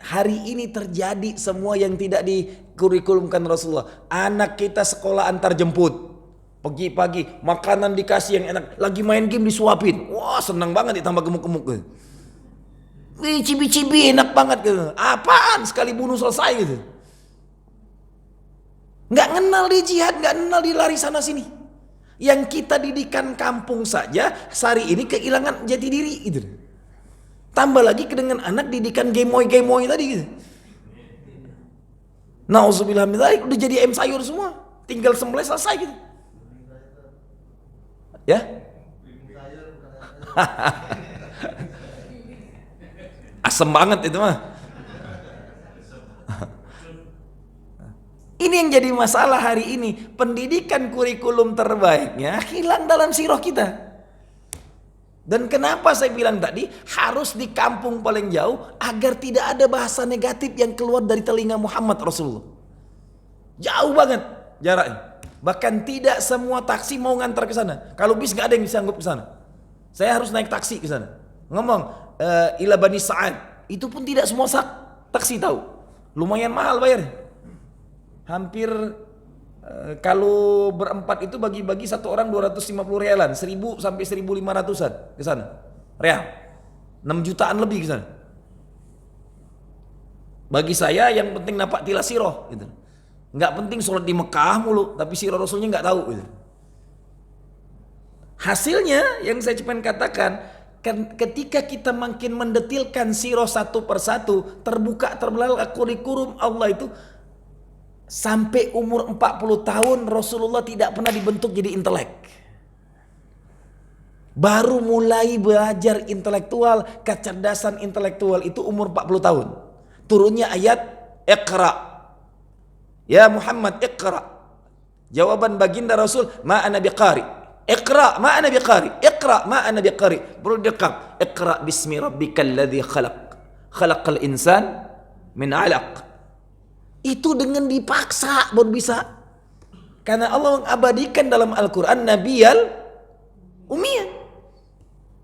hari ini terjadi semua yang tidak dikurikulumkan Rasulullah. Anak kita sekolah antar jemput. Pagi-pagi makanan dikasih yang enak, lagi main game disuapin. Wah, senang banget ditambah gemuk-gemuk. Cibi-cibi enak banget gitu. Apaan sekali bunuh selesai gitu. Nggak kenal di jihad, nggak kenal di lari sana sini. Yang kita didikan kampung saja sehari ini kehilangan jati diri gitu. Tambah lagi dengan anak didikan gemoy-gemoy tadi gitu. Nauzubillah min dzalik, udah jadi ayam sayur semua. Tinggal sembelih selesai gitu. Ya? Asem banget itu mah. Ini yang jadi masalah hari ini. Pendidikan kurikulum terbaiknya hilang dalam sirah kita. Dan kenapa saya bilang tadi harus di kampung paling jauh agar tidak ada bahasa negatif yang keluar dari telinga Muhammad Rasulullah. Jauh banget jaraknya. Bahkan tidak semua taksi mau ngantar ke sana. Kalau bis nggak ada yang bisa sanggup ke sana. Saya harus naik taksi ke sana. Ngomong ila Bani Sa'ad, itu pun tidak semua taksi tahu. Lumayan mahal bayarnya. Hampir kalau berempat itu bagi-bagi satu orang 250 realan, 1000 sampai 1500-an ke sana. Real. 6 jutaan lebih ke sana. Bagi saya yang penting dapat tilas siroh gitu. Enggak penting sholat di Mekah mulu, tapi sirah Rasulnya enggak tahu gitu. Hasilnya yang saya cuma katakan, ketika kita makin mendetilkan sirah satu persatu, terbuka terbelalak kurikulum Allah itu, sampai umur 40 tahun Rasulullah tidak pernah dibentuk jadi intelek. Baru mulai belajar intelektual, kecerdasan intelektual itu umur 40 tahun. Turunnya ayat Iqra. Ya Muhammad Iqra. Jawaban baginda Rasul, ma ana biqari. Iqra ma ana biqari. Iqra ma ana biqari. Perlu direkam. Iqra bismi rabbikal ladzi khalaq. Khalaqal insan min 'alaq. Itu dengan dipaksa baru bisa. Karena Allah mengabadikan dalam Al-Quran Nabiyal Ummiyah.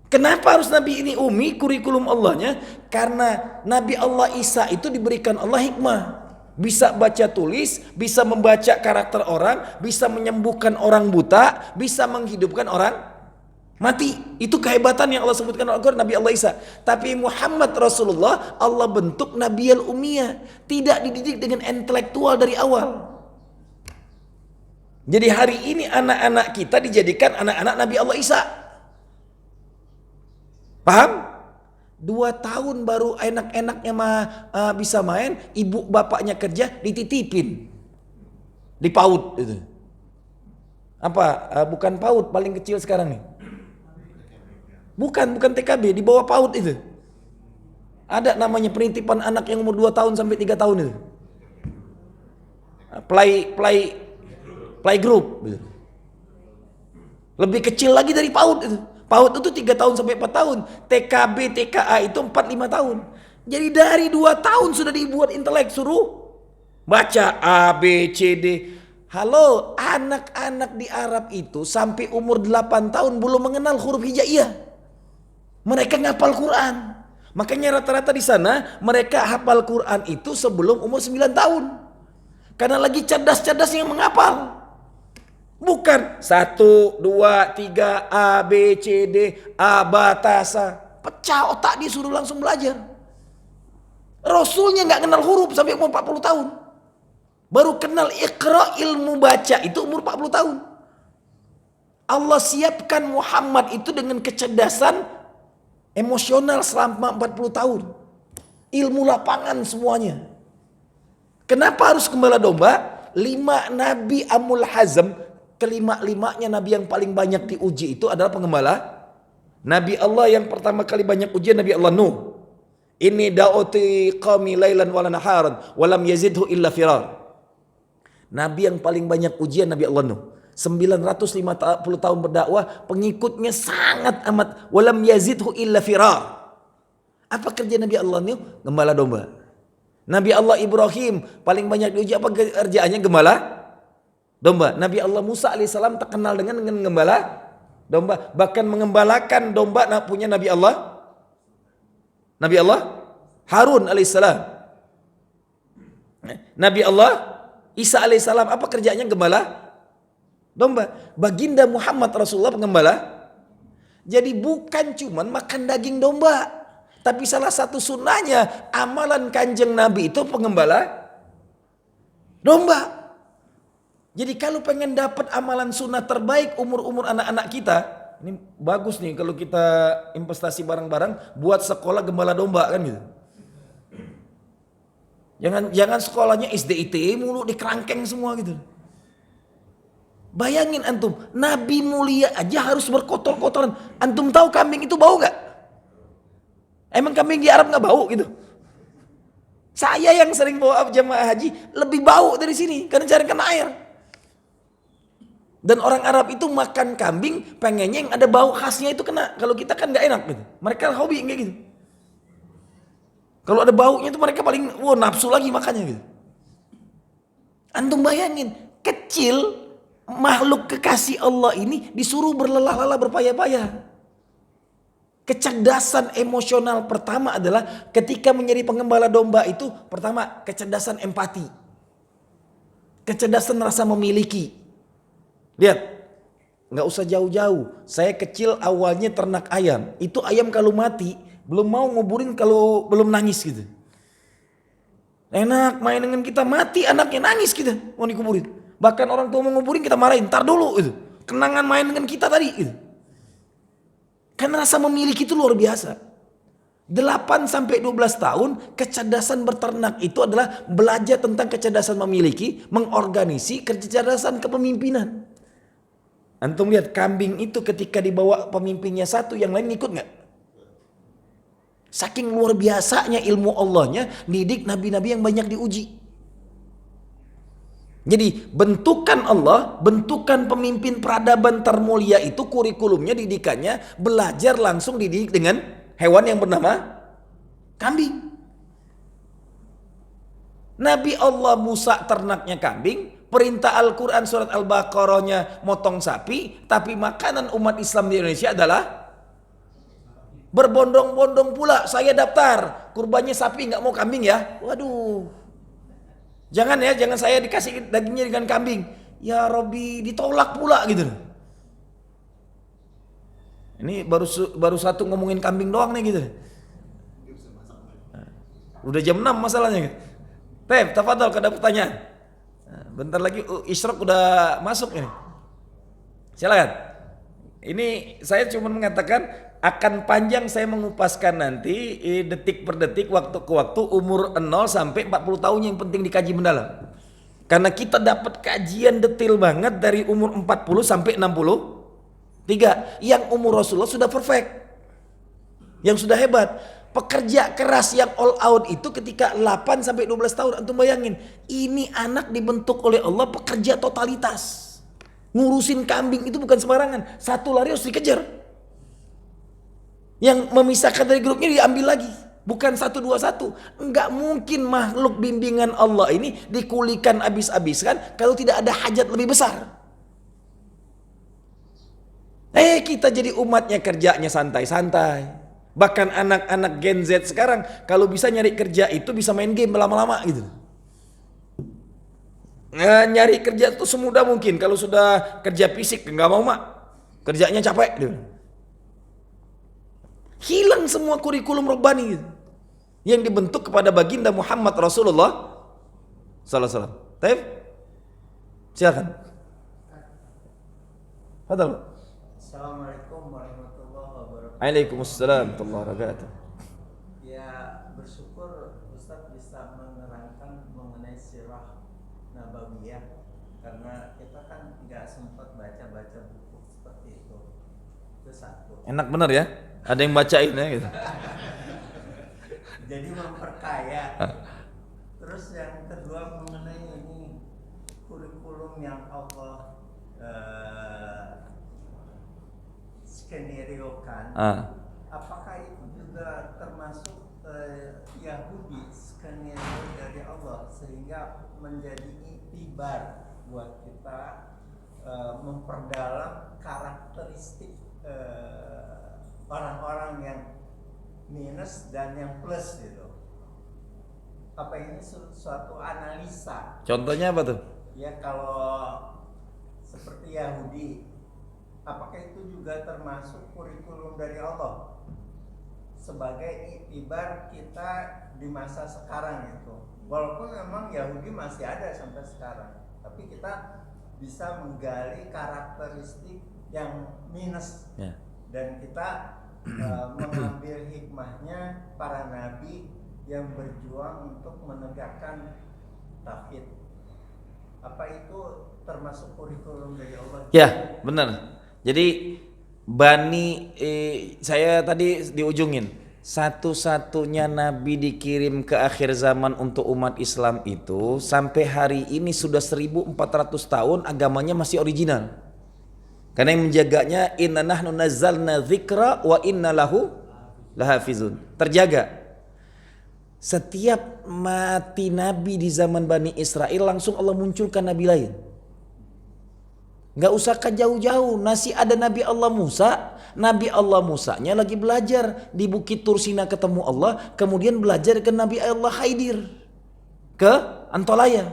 Kenapa harus Nabi ini Ummi kurikulum Allahnya? Karena Nabi Allah Isa itu diberikan Allah hikmah. Bisa baca tulis, bisa membaca karakter orang, bisa menyembuhkan orang buta, bisa menghidupkan orang mati. Itu kehebatan yang Allah sebutkan dalam Al-Quran Nabi Allah Isa. Tapi Muhammad Rasulullah Allah bentuk Nabiyal Ummiyah, tidak dididik dengan intelektual dari awal. Jadi hari ini anak-anak kita dijadikan anak-anak Nabi Allah Isa. Paham? 2 tahun baru enak-enaknya bisa main, ibu bapaknya kerja dititipin di PAUD itu. Apa? Bukan PAUD paling kecil sekarang nih. Bukan TKB, di bawah PAUD itu. Ada namanya penitipan anak yang umur 2 tahun sampai 3 tahun itu. Play group gitu. Lebih kecil lagi dari PAUD itu. PAUD itu 3 tahun sampai 4 tahun. TKB, TKA itu 4-5 tahun. Jadi dari 2 tahun sudah dibuat intelek, suruh baca A, B, C, D. Halo, anak-anak di Arab itu sampai umur 8 tahun belum mengenal huruf hijaiyah. Mereka ngapal Quran. Makanya rata-rata di sana mereka hafal Quran itu sebelum umur 9 tahun. Karena lagi cerdas-cerdas yang menghafal. Bukan 1, 2, 3 A, B, C, D, A, batasa. Pecah otak dia, suruh langsung belajar. Rasulnya nggak kenal huruf sampai umur 40 tahun. Baru kenal Iqra, ilmu baca itu umur 40 tahun. Allah siapkan Muhammad itu dengan kecerdasan emosional selama 40 tahun. Ilmu lapangan semuanya. Kenapa harus gembala domba? 5 nabi Amul Hazm, kelima-limanya nabi yang paling banyak diuji itu adalah penggembala. Nabi Allah yang pertama kali banyak ujian Nabi Allah Nuh. Inni da'uti qawmi lailan wa naharan wa lam yazidhu illa firar. Nabi yang paling banyak ujian Nabi Allah Nuh. 950 tahun berdakwah, pengikutnya sangat amat walam yazidhu illa firar. Apa kerja Nabi Allah Nuh? Gembala domba. Nabi Allah Ibrahim paling banyak diuji, apa kerjaannya? Gembala domba. Nabi Allah Musa alaihissalam terkenal dengan gembala domba, bahkan mengembalakan domba punya Nabi Allah Harun alaihissalam. Nabi Allah Isa alaihissalam apa kerjanya? Gembala domba. Baginda Muhammad Rasulullah pengembala. Jadi bukan cuman makan daging domba, tapi salah satu sunnahnya amalan kanjeng Nabi itu pengembala domba. Jadi kalau pengen dapat amalan sunnah terbaik umur-umur anak-anak kita, ini bagus nih kalau kita investasi barang-barang buat sekolah gembala domba kan gitu. Jangan sekolahnya SDIT mulu di kerangkeng semua gitu. Bayangin antum, Nabi mulia aja harus berkotor-kotoran. Antum tahu kambing itu bau gak? Emang kambing di Arab gak bau gitu? Saya yang sering bawa jamaah haji lebih bau dari sini karena cari kena air. Dan orang Arab itu makan kambing pengennya yang ada bau khasnya itu kena. Kalau kita kan nggak enak gitu. Mereka hobi kayak gitu. Kalau ada baunya itu mereka paling nafsu lagi makannya gitu. Antum bayangin, kecil makhluk kekasih Allah ini disuruh berlelah-lelah berpayah-payah. Kecerdasan emosional pertama adalah ketika menjadi pengembala domba itu pertama kecerdasan empati. Kecerdasan rasa memiliki. Lihat, nggak usah jauh-jauh. Saya kecil awalnya ternak ayam. Itu ayam kalau mati belum mau nguburin kalau belum nangis gitu. Enak main dengan kita, mati anaknya nangis kita mau dikuburin. Bahkan orang tua mau nguburin kita marahin, ntar dulu itu. Kenangan main dengan kita tadi gitu. Karena rasa memiliki itu luar biasa. 8 sampai 12 tahun kecerdasan berternak itu adalah belajar tentang kecerdasan memiliki, mengorganisi kecerdasan kepemimpinan. Antum lihat kambing itu ketika dibawa pemimpinnya satu, yang lain ikut nggak? Saking luar biasanya ilmu Allahnya, didik nabi-nabi yang banyak diuji. Jadi bentukan Allah, bentukan pemimpin peradaban termulia itu kurikulumnya, didikannya belajar langsung dididik dengan hewan yang bernama kambing. Nabi Allah Musa ternaknya kambing, perintah Al-Quran surat Al-Baqarahnya motong sapi, tapi makanan umat Islam di Indonesia adalah berbondong-bondong pula. Saya daftar, kurbannya sapi nggak mau kambing ya. Waduh. Jangan ya, jangan saya dikasih dagingnya dengan kambing. Ya Robi, ditolak pula gitu. Ini baru satu ngomongin kambing doang nih gitu. Udah jam 6 masalahnya. Tep, tafadhol kada pertanyaan. Bentar lagi Isyraq udah masuk ini. Silakan. Ini saya cuma mengatakan akan panjang saya mengupaskan nanti detik per detik, waktu ke waktu, umur 0 sampai 40 tahun yang penting dikaji mendalam. Karena kita dapat kajian detail banget dari umur 40 sampai 63. Yang umur Rasulullah sudah perfect. Yang sudah hebat. Pekerja keras yang all out itu ketika 8 sampai 12 tahun. Antum bayangin, ini anak dibentuk oleh Allah pekerja totalitas. Ngurusin kambing itu bukan sembarangan. Satu lari harus dikejar. Yang memisahkan dari grupnya diambil lagi. Bukan 1-2-1. Enggak mungkin makhluk bimbingan Allah ini dikulikan habis-habiskan kalau tidak ada hajat lebih besar. Kita jadi umatnya kerjanya santai-santai. Bahkan anak-anak Gen Z sekarang kalau bisa nyari kerja itu bisa main game lama-lama gitu. Nyari kerja itu semudah mungkin. Kalau sudah kerja fisik nggak mau mak, kerjanya capek gitu. Hilang semua kurikulum Rabbani gitu, yang dibentuk kepada baginda Muhammad Rasulullah sallallahu alaihi wasallam. Taib? Silakan. Fadal. Assalamualaikum warahmatullahi wabarakatuh. Waalaikumsalam warahmatullahi wabarakatuh. Ya, bersyukur Ustadz bisa menerangkan mengenai sirah nabawiyah, karena kita kan nggak sempat baca-baca buku seperti itu. Itu satu. Enak bener ya? Ada yang bacain ya gitu. Jadi memperkaya. Terus yang kedua mengenai ini kurikulum yang Allah skenariokan. Apakah itu juga termasuk Yahudi, skenario dari Allah, sehingga menjadi itibar buat kita memperdalam karakteristik orang-orang yang minus dan yang plus gitu. Apa ini suatu analisa? Contohnya apa tuh? Ya, kalau seperti Yahudi, apakah itu juga termasuk kurikulum dari Allah sebagai iktibar kita di masa sekarang itu? Walaupun memang Yahudi masih ada sampai sekarang, tapi kita bisa menggali karakteristik yang minus, dan kita mengambil hikmahnya para nabi yang berjuang untuk menegakkan tauhid. Apa itu termasuk kurikulum dari Allah? Ya, benar. Jadi saya tadi di ujungin, satu-satunya nabi dikirim ke akhir zaman untuk umat Islam itu sampai hari ini sudah 1400 tahun agamanya masih original. Karena yang menjaganya inna nahnu nazzalna dzikra wa inna lahu lahafizun. Terjaga. Setiap mati nabi di zaman Bani Israel langsung Allah munculkan nabi lain. Nggak usah ke jauh-jauh. Ada Nabi Allah Musa. Nabi Allah Musanya lagi belajar di Bukit Tursina ketemu Allah. Kemudian belajar ke Nabi Allah Khidir ke Antolaya.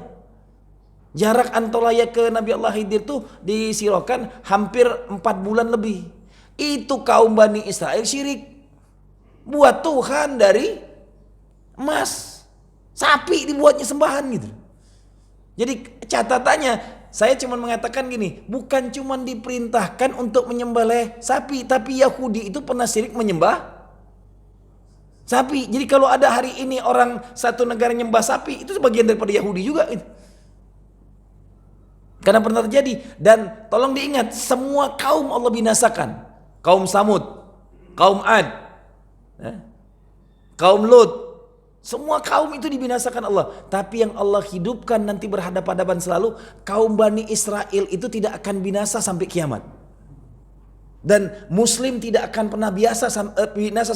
Jarak Antolaya ke Nabi Allah Khidir tuh di Silokan hampir 4 bulan lebih. Itu kaum Bani Israel syirik. Buat Tuhan dari emas. Sapi dibuatnya sembahan gitu. Jadi catatannya, saya cuma mengatakan gini, bukan cuma diperintahkan untuk menyembelih sapi, tapi Yahudi itu pernah syirik menyembah sapi. Jadi kalau ada hari ini orang satu negara nyembah sapi, itu sebagian daripada Yahudi juga gitu. Karena pernah terjadi. Dan tolong diingat, semua kaum Allah binasakan. Kaum Samud, kaum Ad, kaum Lut, semua kaum itu dibinasakan Allah. Tapi yang Allah hidupkan nanti berhadapan-hadapan selalu, kaum Bani Israel itu tidak akan binasa sampai kiamat. Dan Muslim tidak akan pernah binasa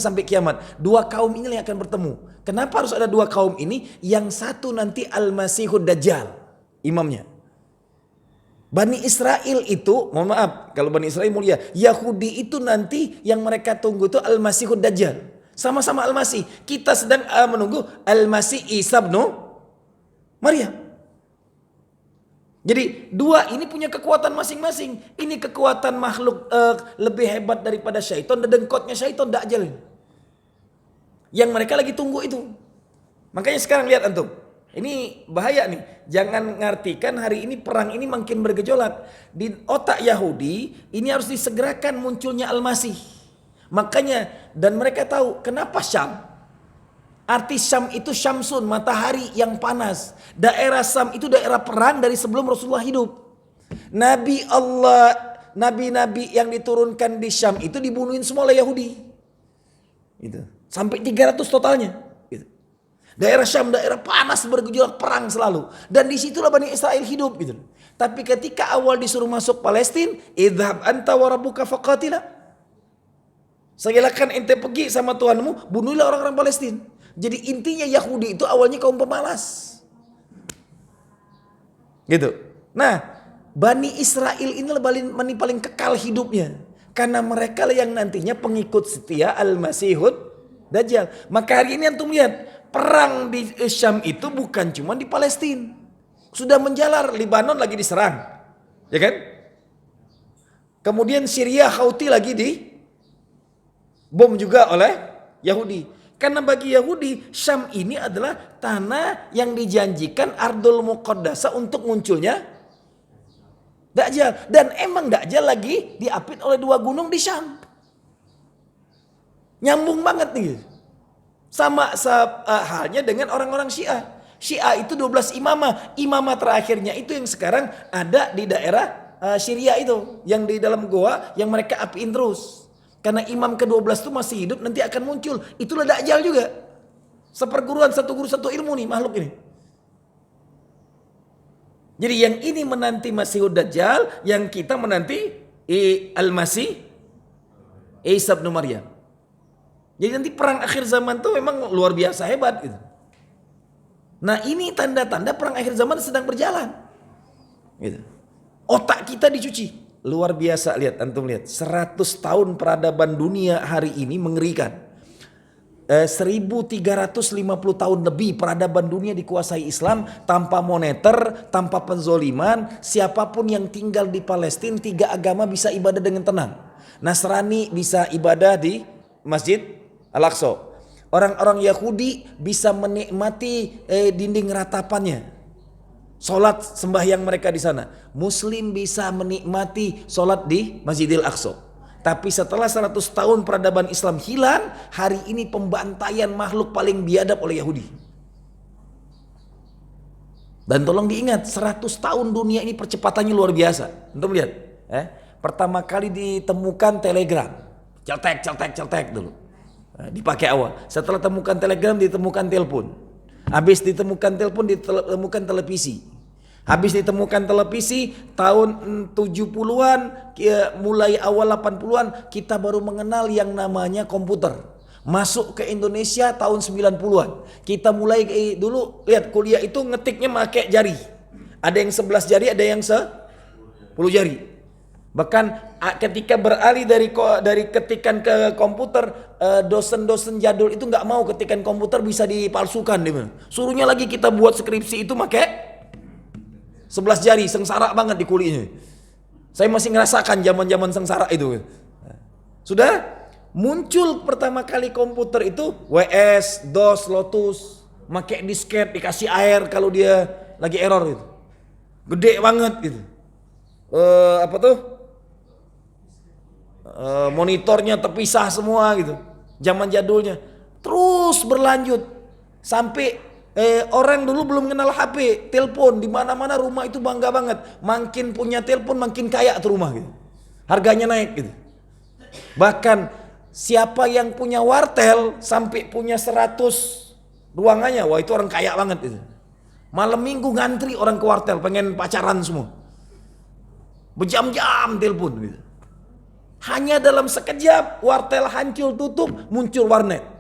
sampai kiamat. Dua kaum ini yang akan bertemu. Kenapa harus ada dua kaum ini? Yang satu nanti Al-Masihud Dajjal, imamnya. Bani Israel itu, mohon maaf kalau Bani Israel mulia, Yahudi itu nanti yang mereka tunggu itu Al-Masihud Dajjal. Sama-sama Al-Masih. Kita sedang menunggu Al-Masih Isa bin Maryam. Jadi dua ini punya kekuatan masing-masing. Ini kekuatan makhluk lebih hebat daripada syaitan dan dengkotnya syaitan Dajjal. Yang mereka lagi tunggu itu. Makanya sekarang lihat antum. Ini bahaya nih. Jangan ngartikan hari ini perang ini makin bergejolak. Di otak Yahudi ini harus disegerakan munculnya Al-Masih. Makanya dan mereka tahu kenapa Syam. Arti Syam itu Syamsun, matahari yang panas. Daerah Syam itu daerah perang dari sebelum Rasulullah hidup. Nabi-nabi yang diturunkan di Syam itu dibunuhin semua oleh Yahudi. Gitu. Sampai 300 totalnya. Daerah Syam, daerah panas bergejolak perang selalu. Dan disitulah Bani Israel hidup gitu. Tapi ketika awal disuruh masuk Palestina, idhab anta wa rabbuka faqatila. Silakan ente pergi sama Tuhanmu, bunuhlah orang-orang Palestina. Jadi intinya Yahudi itu awalnya kaum pemalas. Gitu. Nah, Bani Israel ini paling kekal hidupnya. Karena mereka yang nantinya pengikut setia Al-Masihud Dajjal. Maka hari ini antum lihat, perang di Syam itu bukan cuma di Palestina. Sudah menjalar, Lebanon lagi diserang. Ya kan? Kemudian Syria Houthi lagi di bom juga oleh Yahudi. Karena bagi Yahudi, Syam ini adalah tanah yang dijanjikan Ardul Muqaddasah untuk munculnya Dajjal. Dan emang Dajjal lagi diapit oleh dua gunung di Syam. Nyambung banget nih. Sama halnya dengan orang-orang Syiah. Syiah itu 12 imamah. Imamah terakhirnya itu yang sekarang ada di daerah Syria itu. Yang di dalam goa yang mereka apiin terus. Karena imam ke-12 itu masih hidup, nanti akan muncul. Itulah Dajjal juga. Seperguruan, satu guru satu ilmu nih makhluk ini. Jadi yang ini menanti Masihud Dajjal, yang kita menanti Al-Masih Isa bin Maryam. Jadi nanti perang akhir zaman tuh memang luar biasa hebat gitu. Nah ini tanda-tanda perang akhir zaman sedang berjalan. Gitu. Otak kita dicuci. Luar biasa, lihat antum lihat. 100 tahun peradaban dunia hari ini mengerikan. 1350 tahun lebih peradaban dunia dikuasai Islam tanpa moneter, tanpa penzoliman. Siapapun yang tinggal di Palestina, 3 agama bisa ibadah dengan tenang. Nasrani bisa ibadah di Masjid Al-Aqsa. Orang-orang Yahudi bisa menikmati dinding ratapannya. Salat sembahyang mereka di sana. Muslim bisa menikmati salat di Masjidil Aqsa. Tapi setelah 100 tahun peradaban Islam hilang, hari ini pembantaian makhluk paling biadab oleh Yahudi. Dan tolong diingat, 100 tahun dunia ini percepatannya luar biasa. Untuk lihat, pertama kali ditemukan telegram. Celtek dulu. Dipakai awal. Setelah temukan telegram ditemukan telepon. Habis ditemukan telepon ditemukan televisi. Habis ditemukan televisi tahun 70-an, mulai awal 80-an kita baru mengenal yang namanya komputer. Masuk ke Indonesia tahun 90-an. Kita mulai dulu lihat kuliah itu ngetiknya pakai jari. Ada yang 11 jari, ada yang 10 jari. Bahkan ketika beralih dari ketikan ke komputer, dosen-dosen jadul itu nggak mau ketikan komputer bisa dipalsukan, dia. Suruhnya lagi kita buat skripsi itu pakai 11 jari, sengsara banget di kuliahnya. Saya masih ngerasakan zaman-zaman sengsara itu. Sudah muncul pertama kali komputer itu WS, DOS, Lotus, pakai disket, dikasih air kalau dia lagi error gitu. Gede banget gitu. Monitornya terpisah semua gitu. Zaman jadulnya. Terus berlanjut sampai orang dulu belum kenal HP, telepon di mana-mana, rumah itu bangga banget. Makin punya telepon makin kaya tuh rumah gitu. Harganya naik gitu. Bahkan siapa yang punya wartel sampai punya 100 ruangannya, wah itu orang kaya banget itu. Malam minggu ngantri orang ke wartel pengen pacaran semua. Berjam-jam telepon gitu. Hanya dalam sekejap wartel hancur tutup, muncul warnet.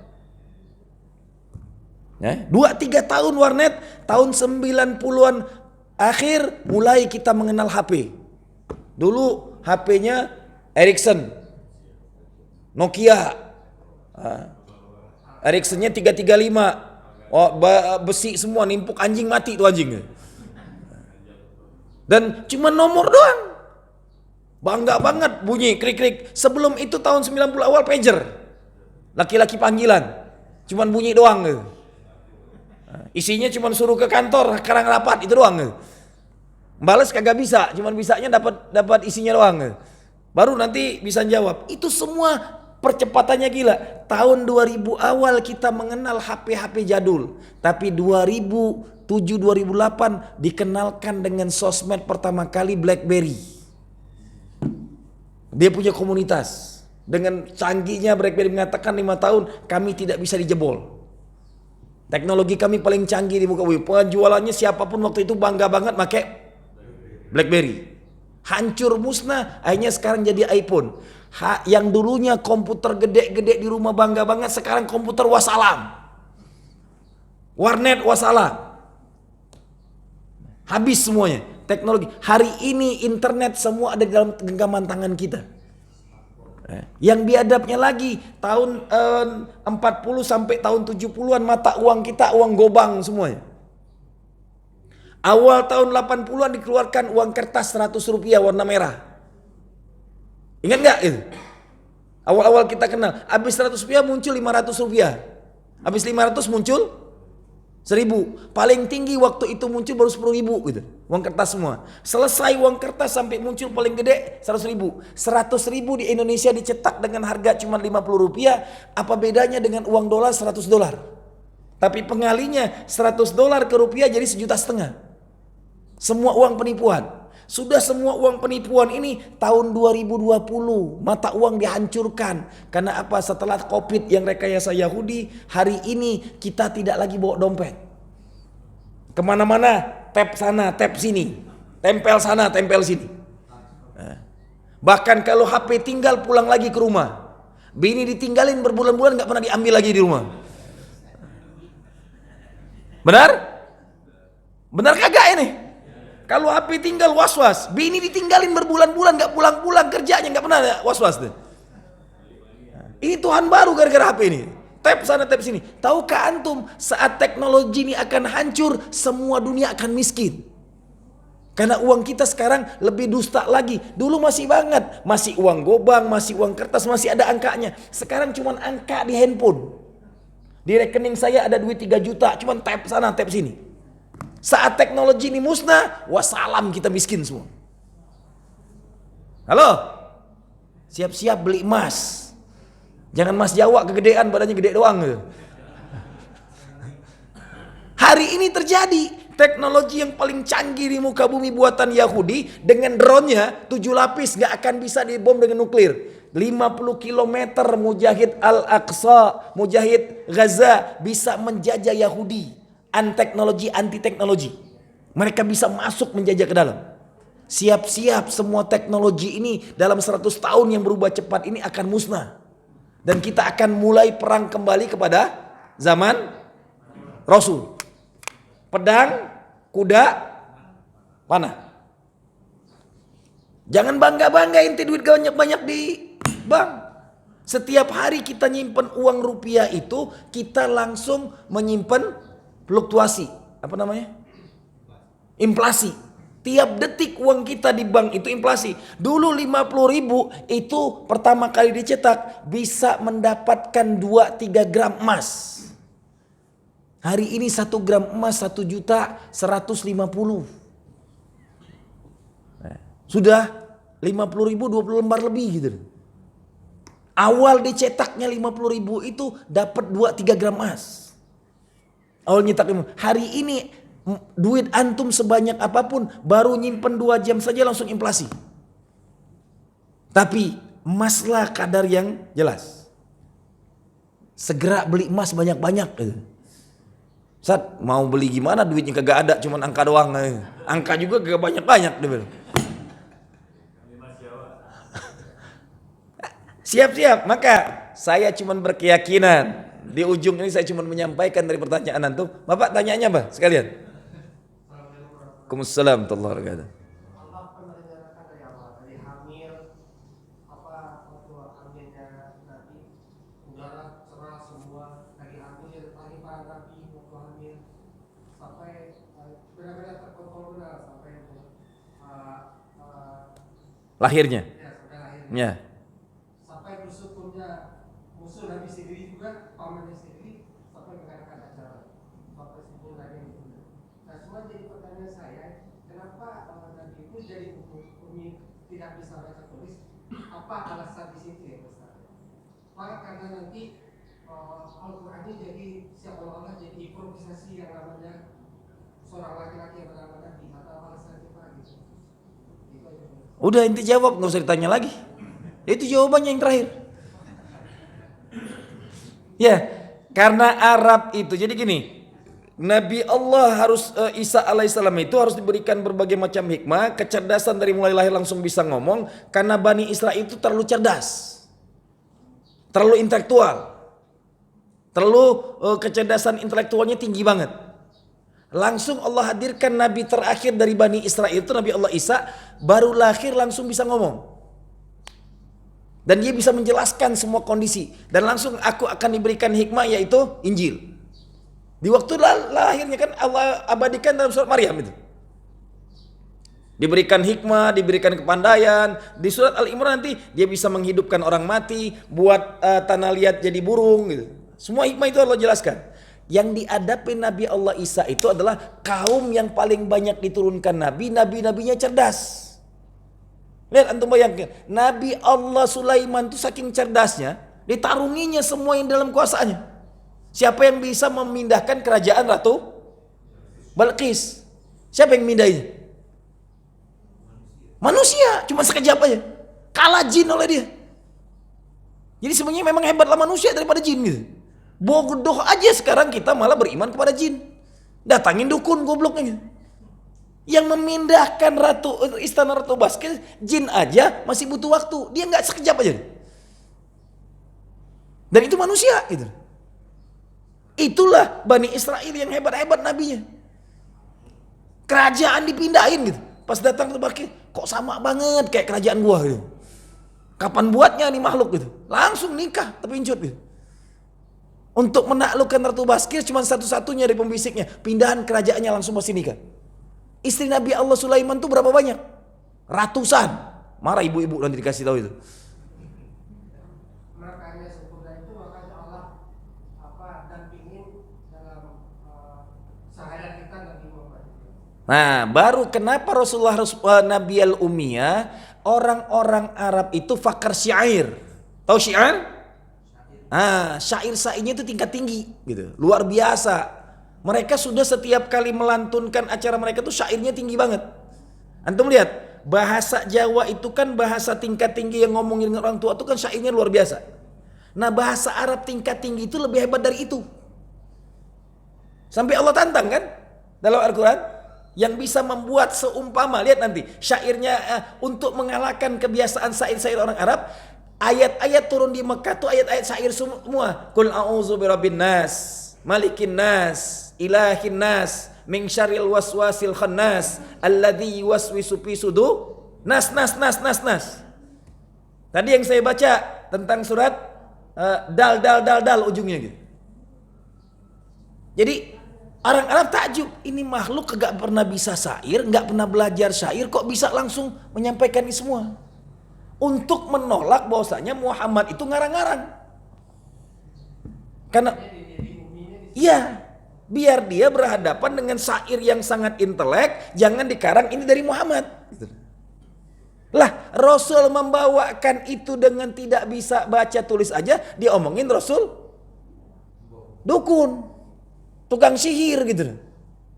2-3 tahun warnet, tahun 90-an akhir mulai kita mengenal HP. Dulu HP-nya Ericsson, Nokia, Ericsson-nya 335, besi semua, nimpuk anjing mati tuh anjing. Dan cuma nomor doang. Bangga banget bunyi krik-krik. Sebelum itu tahun 90 awal pager. Laki-laki panggilan. Cuman bunyi doang gitu. Isinya cuma suruh ke kantor, sekarang rapat itu doang. Balas kagak bisa, cuma bisanya dapat isinya doang. Baru nanti bisa jawab. Itu semua percepatannya gila. Tahun 2000 awal kita mengenal HP-HP jadul, tapi 2007-2008 dikenalkan dengan sosmed pertama kali BlackBerry. Dia punya komunitas. Dengan canggihnya BlackBerry mengatakan 5 tahun kami tidak bisa dijebol. Teknologi kami paling canggih di muka bumi. Penjualannya siapapun waktu itu bangga banget pakai BlackBerry. Hancur musnah, akhirnya sekarang jadi iPhone. Yang dulunya komputer gede-gede di rumah bangga banget, sekarang komputer wassalam. Warnet wassalam. Habis semuanya. Teknologi. Hari ini internet semua ada di dalam genggaman tangan kita. Yang biadabnya lagi tahun 40 sampai tahun 70-an mata uang kita uang gobang semuanya. Awal tahun 80-an dikeluarkan uang kertas 100 rupiah warna merah. Ingat gak itu? Awal-awal kita kenal. Habis 100 rupiah muncul 500 rupiah. Habis 500 muncul 1000. Paling tinggi waktu itu muncul baru 10.000 gitu. Uang kertas semua. Selesai uang kertas sampai muncul paling gede 100.000. 100.000 di Indonesia dicetak dengan harga cuma 50 rupiah. Apa bedanya dengan uang dolar 100 dolar? Tapi pengalinya 100 dolar ke rupiah jadi 1,5 juta. Semua uang penipuan. Sudah semua uang penipuan ini tahun 2020 mata uang dihancurkan. Karena apa? Setelah Covid yang rekayasa Yahudi, hari ini kita tidak lagi bawa dompet. Kemana-mana tap sana, tap sini, tempel sana, tempel sini. Bahkan kalau HP tinggal pulang lagi ke rumah. Bini ditinggalin berbulan-bulan nggak pernah diambil lagi di rumah. Benar? Benar kagak ini? Kalau HP tinggal was-was, bini ditinggalin berbulan-bulan nggak pulang-pulang kerjanya nggak pernah was-was deh. Ini Tuhan baru gara-gara HP ini. Tap sana tap sini. Tahukah antum saat teknologi ini akan hancur, semua dunia akan miskin. Karena uang kita sekarang lebih dusta lagi. Dulu masih banget, masih uang gobang, masih uang kertas, masih ada angkanya. Sekarang cuma angka di handphone. Di rekening saya ada duit 3 juta, cuma tap sana tap sini. Saat teknologi ini musnah, wassalam kita miskin semua. Halo? Siap-siap beli emas. Jangan emas Jawa kegedean, badannya gede doang. Hari ini terjadi. Teknologi yang paling canggih di muka bumi buatan Yahudi. Dengan drone-nya 7 lapis gak akan bisa dibom dengan nuklir. 50 km Mujahid Al-Aqsa, Mujahid Gaza bisa menjajah Yahudi. Anti teknologi. Mereka bisa masuk menjajah ke dalam. Siap-siap semua teknologi ini dalam 100 tahun yang berubah cepat ini akan musnah. Dan kita akan mulai perang kembali kepada zaman Rasul. Pedang, kuda, panah. Jangan bangga-bangga inti duit banyak-banyak di bank. Setiap hari kita nyimpen uang rupiah itu, kita langsung menyimpan fluktuasi. Apa namanya? Inflasi. Tiap detik uang kita di bank itu inflasi. Dulu 50.000 itu pertama kali dicetak bisa mendapatkan 2-3 gram emas. Hari ini 1 gram emas 1.150.000. Sudah 50.000 20 lembar lebih gitu. Awal dicetaknya 50.000 itu dapat 2-3 gram emas. Awal nyetak 5. Hari ini duit antum sebanyak apapun baru nyimpen 2 jam saja langsung inflasi. Tapi emaslah kadar yang jelas. Segera beli emas banyak-banyak. Ustaz, mau beli gimana, duitnya kagak ada, cuman angka doang. Angka juga kagak banyak-banyak dia bilang. Siap-siap, maka saya cuman berkeyakinan. Di ujung ini saya cuman menyampaikan dari pertanyaan antum. Bapak tanyanya apa sekalian? Waalaikumsalam warahmatullahi wabarakatuh. Allah pernah menjelaskan dari awal, dari hamil, waktu hamilnya Nabi, udara cerah semua, dari hamil, dari para Nabi, waktu hamil, sampai benar-benar terkontrol benar, sampai Lahirnya. ya, sampai lahirnya. Ya. Sampai bersyukurnya musuh Nabi sendiri juga, pamannya sendiri, sampai mengadakan acara, sampai sempurnanya itu. Nah, semua jadi pertanyaan saya, kenapa Nabi itu jadi umi tidak bisa baca tulis? Apa alasan di situ ya Ustaz? Apakah karena nanti Al-Qurannya jadi seolah-olah jadi improvisasi yang namanya seorang laki-laki yang bernama Nabi, atau alasan itu apa gitu? Gitu aja. Udah inti jawab, nggak usah ditanya lagi. Itu jawabannya yang terakhir. Ya, karena Arab itu. Jadi gini, Nabi Allah Isa alaihissalam itu harus diberikan berbagai macam hikmah, kecerdasan dari mulai lahir langsung bisa ngomong, karena Bani Israel itu terlalu cerdas, terlalu intelektual, terlalu kecerdasan intelektualnya tinggi banget. Langsung Allah hadirkan Nabi terakhir dari Bani Israel itu Nabi Allah Isa, baru lahir langsung bisa ngomong. Dan dia bisa menjelaskan semua kondisi. Dan langsung aku akan diberikan hikmah yaitu Injil. Di waktu lahirnya kan Allah abadikan dalam surat Maryam itu. Diberikan hikmah, diberikan kepandaian. Di surat Al-Imran nanti dia bisa menghidupkan orang mati, buat tanah liat jadi burung gitu. Semua hikmah itu Allah jelaskan. Yang dihadapi Nabi Allah Isa itu adalah kaum yang paling banyak diturunkan Nabi, nabi-nabinya cerdas. Lihat antum bayangkan, Nabi Allah Sulaiman itu saking cerdasnya, ditarunginya semua yang dalam kuasaannya. Siapa yang bisa memindahkan kerajaan Ratu Balqis? Siapa yang mindahin? Manusia, cuma sekejap aja. Kalah jin oleh dia. Jadi sebenarnya memang hebatlah manusia daripada jin gitu. Bodoh aja sekarang kita malah beriman kepada jin. Datangin dukun gobloknya gitu. Yang memindahkan istana Ratu Balqis, jin aja masih butuh waktu. Dia nggak sekejap aja. Dan itu manusia gitu. Itulah Bani Israel yang hebat-hebat nabinya. Kerajaan dipindahin gitu. Pas datang ke Balqis, kok sama banget kayak kerajaan gua gitu. Kapan buatnya nih makhluk gitu. Langsung nikah terpincut gitu. Untuk menaklukkan Ratu Balqis cuma satu-satunya dari pembisiknya. Pindahan kerajaannya langsung pasti nikah. Istri Nabi Allah Sulaiman tuh berapa banyak? Ratusan. Marah ibu-ibu nanti dikasih tahu itu. Makanya sempurna itu makanya Allah dampingin dalam seharian kita Nabi Muhammad. Nah, baru kenapa Rasulullah Nabi al-Ummiyah, orang-orang Arab itu fakar syair. Tahu syair? Nah, syair-syairnya itu tingkat tinggi gitu. Luar biasa. Mereka sudah setiap kali melantunkan acara mereka tuh syairnya tinggi banget. Antum lihat, bahasa Jawa itu kan bahasa tingkat tinggi yang ngomongin dengan orang tua itu kan syairnya luar biasa. Nah, bahasa Arab tingkat tinggi itu lebih hebat dari itu. Sampai Allah tantang kan dalam Al-Quran. yang bisa membuat seumpama, lihat nanti syairnya untuk mengalahkan kebiasaan syair-syair orang Arab. Ayat-ayat turun di Mekah tuh ayat-ayat syair semua. Qul a'udzu birabbin nas, malikin nas, ilahin nas, min syarril waswasil khannas, alladzi yuwaswisu fi sudur nas. Tadi yang saya baca tentang surat dal ujungnya gitu. Jadi orang Arab takjub, ini makhluk kagak pernah bisa syair, nggak pernah belajar syair, kok bisa langsung menyampaikan ini semua? Untuk menolak bahwasanya Muhammad itu ngarang-ngarang. Karena iya, biar dia berhadapan dengan syair yang sangat intelek, jangan dikarang ini dari Muhammad. Lah, Rasul membawakan itu dengan tidak bisa baca tulis aja, diomongin Rasul dukun, tukang sihir gitu,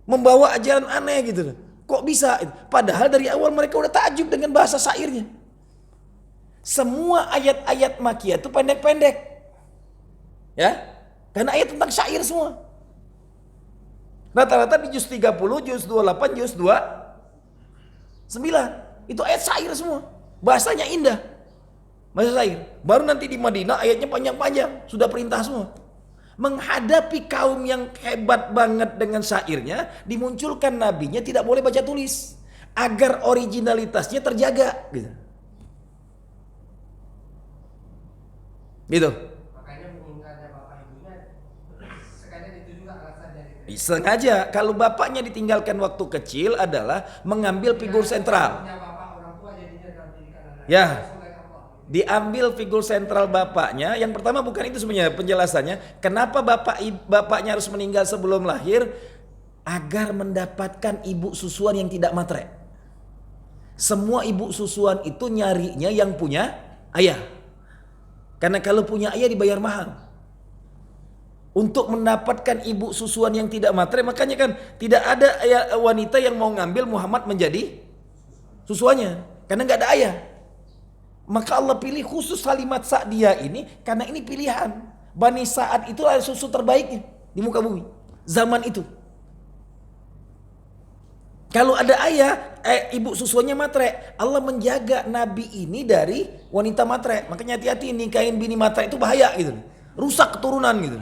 membawa ajaran aneh gitu. Kok bisa? Padahal dari awal mereka udah takjub dengan bahasa syairnya. Semua ayat-ayat Makkiyah itu pendek-pendek, ya, karena ayat tentang syair semua. Rata-rata di juz 30, juz 28, juz 29 itu ayat syair semua, bahasanya indah, bahasa syair. Baru nanti di Madinah ayatnya panjang-panjang, sudah perintah semua. Menghadapi kaum yang hebat banget dengan syairnya, dimunculkan nabinya tidak boleh baca tulis agar originalitasnya terjaga gitu. Makanya meninggalnya bapak ibunya sekadar itu juga alasannya. Sengaja, kalau bapaknya ditinggalkan waktu kecil adalah mengambil figur sentral. Ya, diambil figur sentral bapaknya. Yang pertama bukan itu sebenarnya penjelasannya. Kenapa bapaknya harus meninggal sebelum lahir? Agar mendapatkan ibu susuan yang tidak matre. Semua ibu susuan itu nyarinya yang punya ayah. Karena kalau punya ayah dibayar mahal. Untuk mendapatkan ibu susuan yang tidak matre, makanya kan tidak ada wanita yang mau ngambil Muhammad menjadi susuannya. Karena nggak ada ayah. Maka Allah pilih khusus Halimat Sa'diyah ini karena ini pilihan. Bani Sa'ad itu adalah susu terbaiknya di muka bumi zaman itu. Kalau ada ayah, ibu susuannya matre, Allah menjaga Nabi ini dari wanita matre. Makanya hati-hati nikahin bini matre itu bahaya gitu, rusak keturunan gitu.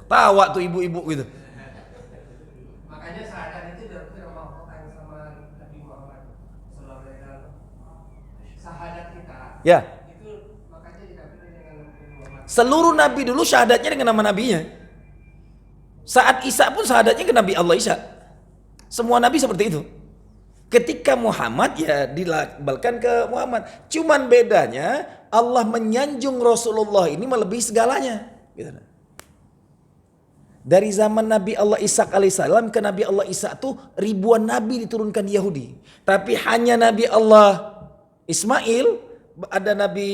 Tawa tuh ibu-ibu gitu. Makanya syahadat itu tidak mau tanya sama Nabi Muhammad sallallahu alaihi wasallam. Syahadat kita. Ya. Itu makanya didampingi dengan Nabi Muhammad. Seluruh nabi dulu syahadatnya dengan nama nabinya. Saat Isa pun syahadatnya ke Nabi Allah Isa. Semua nabi seperti itu. Ketika Muhammad ya dilabelkan ke Muhammad. Cuman bedanya Allah menyanjung Rasulullah ini melebihi segalanya. Gitu. Dari zaman Nabi Allah Ishak alaihissalam ke Nabi Allah Isa tuh ribuan nabi diturunkan di Yahudi. Tapi hanya Nabi Allah Ismail, ada Nabi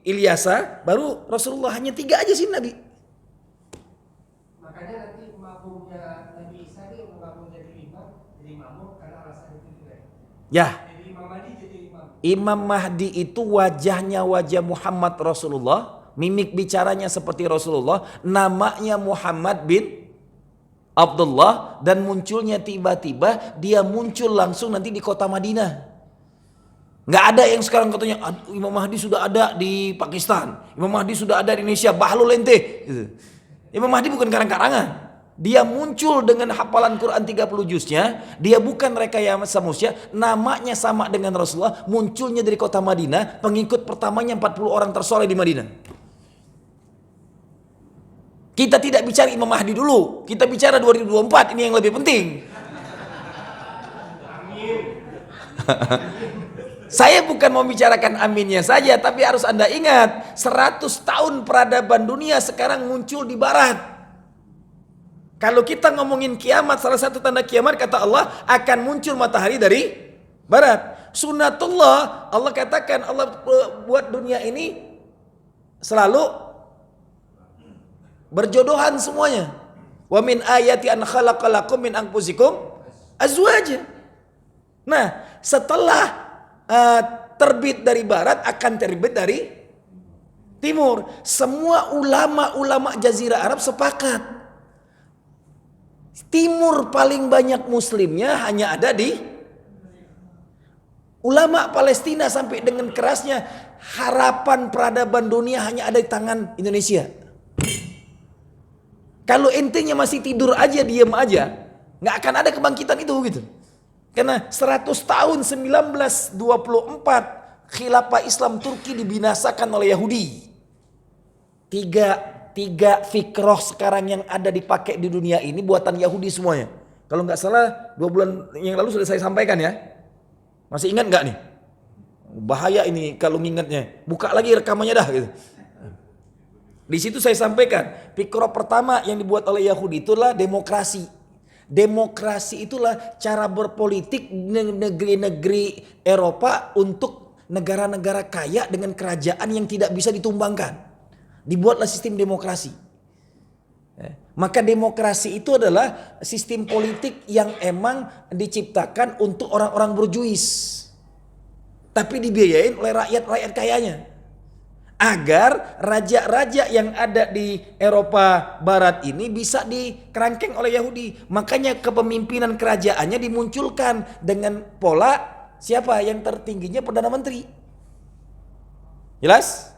Ilyasa, baru Rasulullah, hanya 3 aja sih nabi. Makanya nanti makmumnya Nabi Isa ini menggabung jadi imam karena alasan itu juga. Ya. Jadi Imam Mahdi jadi imam. Imam Mahdi itu wajahnya wajah Muhammad Rasulullah. Mimik bicaranya seperti Rasulullah, namanya Muhammad bin Abdullah, dan munculnya tiba-tiba dia muncul langsung nanti di kota Madinah. Nggak ada yang sekarang katanya Imam Mahdi sudah ada di Pakistan, Imam Mahdi sudah ada di Indonesia, bahlul ente gitu. Imam Mahdi bukan karang-karangan. Dia muncul dengan hafalan Quran 30 juznya, dia bukan rekayasa manusia, namanya sama dengan Rasulullah, munculnya dari kota Madinah, pengikut pertamanya 40 orang tersoleh di Madinah. Kita tidak bicara Imam Mahdi dulu, kita bicara 2024, ini yang lebih penting. Saya bukan mau bicarakan aminnya saja, tapi harus Anda ingat, 100 tahun peradaban dunia sekarang muncul di barat. Kalau kita ngomongin kiamat, salah satu tanda kiamat kata Allah akan muncul matahari dari barat. Sunnatullah, Allah katakan Allah buat dunia ini selalu berjodohan semuanya. Wa min ayati an khalaqalakum min anfusikum azwaja. Nah, setelah terbit dari barat akan terbit dari timur. Semua ulama-ulama Jazirah Arab sepakat. Timur paling banyak muslimnya hanya ada di ulama Palestina, sampai dengan kerasnya harapan peradaban dunia hanya ada di tangan Indonesia. Kalau intinya masih tidur aja, diem aja, nggak akan ada kebangkitan itu gitu. Karena 100 tahun 1924 khilafah Islam Turki dibinasakan oleh Yahudi. Tiga fikroh sekarang yang ada dipakai di dunia ini buatan Yahudi semuanya. Kalau nggak salah 2 bulan yang lalu sudah saya sampaikan ya. Masih ingat nggak nih? Bahaya ini kalau ngingetnya. Buka lagi rekamannya dah gitu. Di situ saya sampaikan, fikroh pertama yang dibuat oleh Yahudi itulah demokrasi. Demokrasi itulah cara berpolitik negeri-negeri Eropa untuk negara-negara kaya dengan kerajaan yang tidak bisa ditumbangkan. Dibuatlah sistem demokrasi. Maka demokrasi itu adalah sistem politik yang emang diciptakan untuk orang-orang berjuis. Tapi dibiayain oleh rakyat-rakyat kayanya. Agar raja-raja yang ada di Eropa Barat ini bisa dikerangkeng oleh Yahudi. Makanya kepemimpinan kerajaannya dimunculkan dengan pola siapa yang tertingginya Perdana Menteri. Jelas?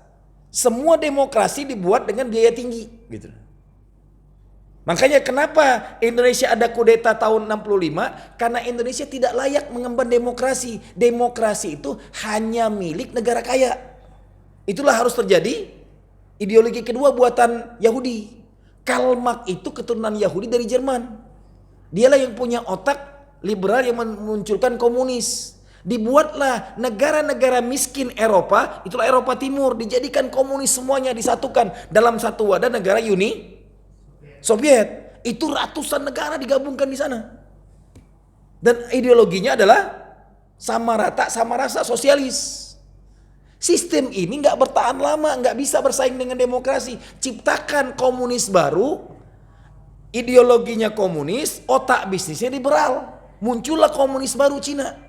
Semua demokrasi dibuat dengan biaya tinggi gitu. Makanya kenapa Indonesia ada kudeta tahun 65? Karena Indonesia tidak layak mengemban demokrasi. Demokrasi itu hanya milik negara kaya. Itulah harus terjadi ideologi kedua buatan Yahudi. Karl Marx itu keturunan Yahudi dari Jerman. Dialah yang punya otak liberal yang memunculkan komunis. Dibuatlah negara-negara miskin Eropa, itulah Eropa Timur, dijadikan komunis semuanya, disatukan dalam satu wadah negara Uni Soviet. Itu ratusan negara digabungkan di sana. Dan ideologinya adalah sama rata, sama rasa sosialis. Sistem ini nggak bertahan lama, nggak bisa bersaing dengan demokrasi. Ciptakan komunis baru, ideologinya komunis, otak bisnisnya liberal. Muncullah komunis baru Cina.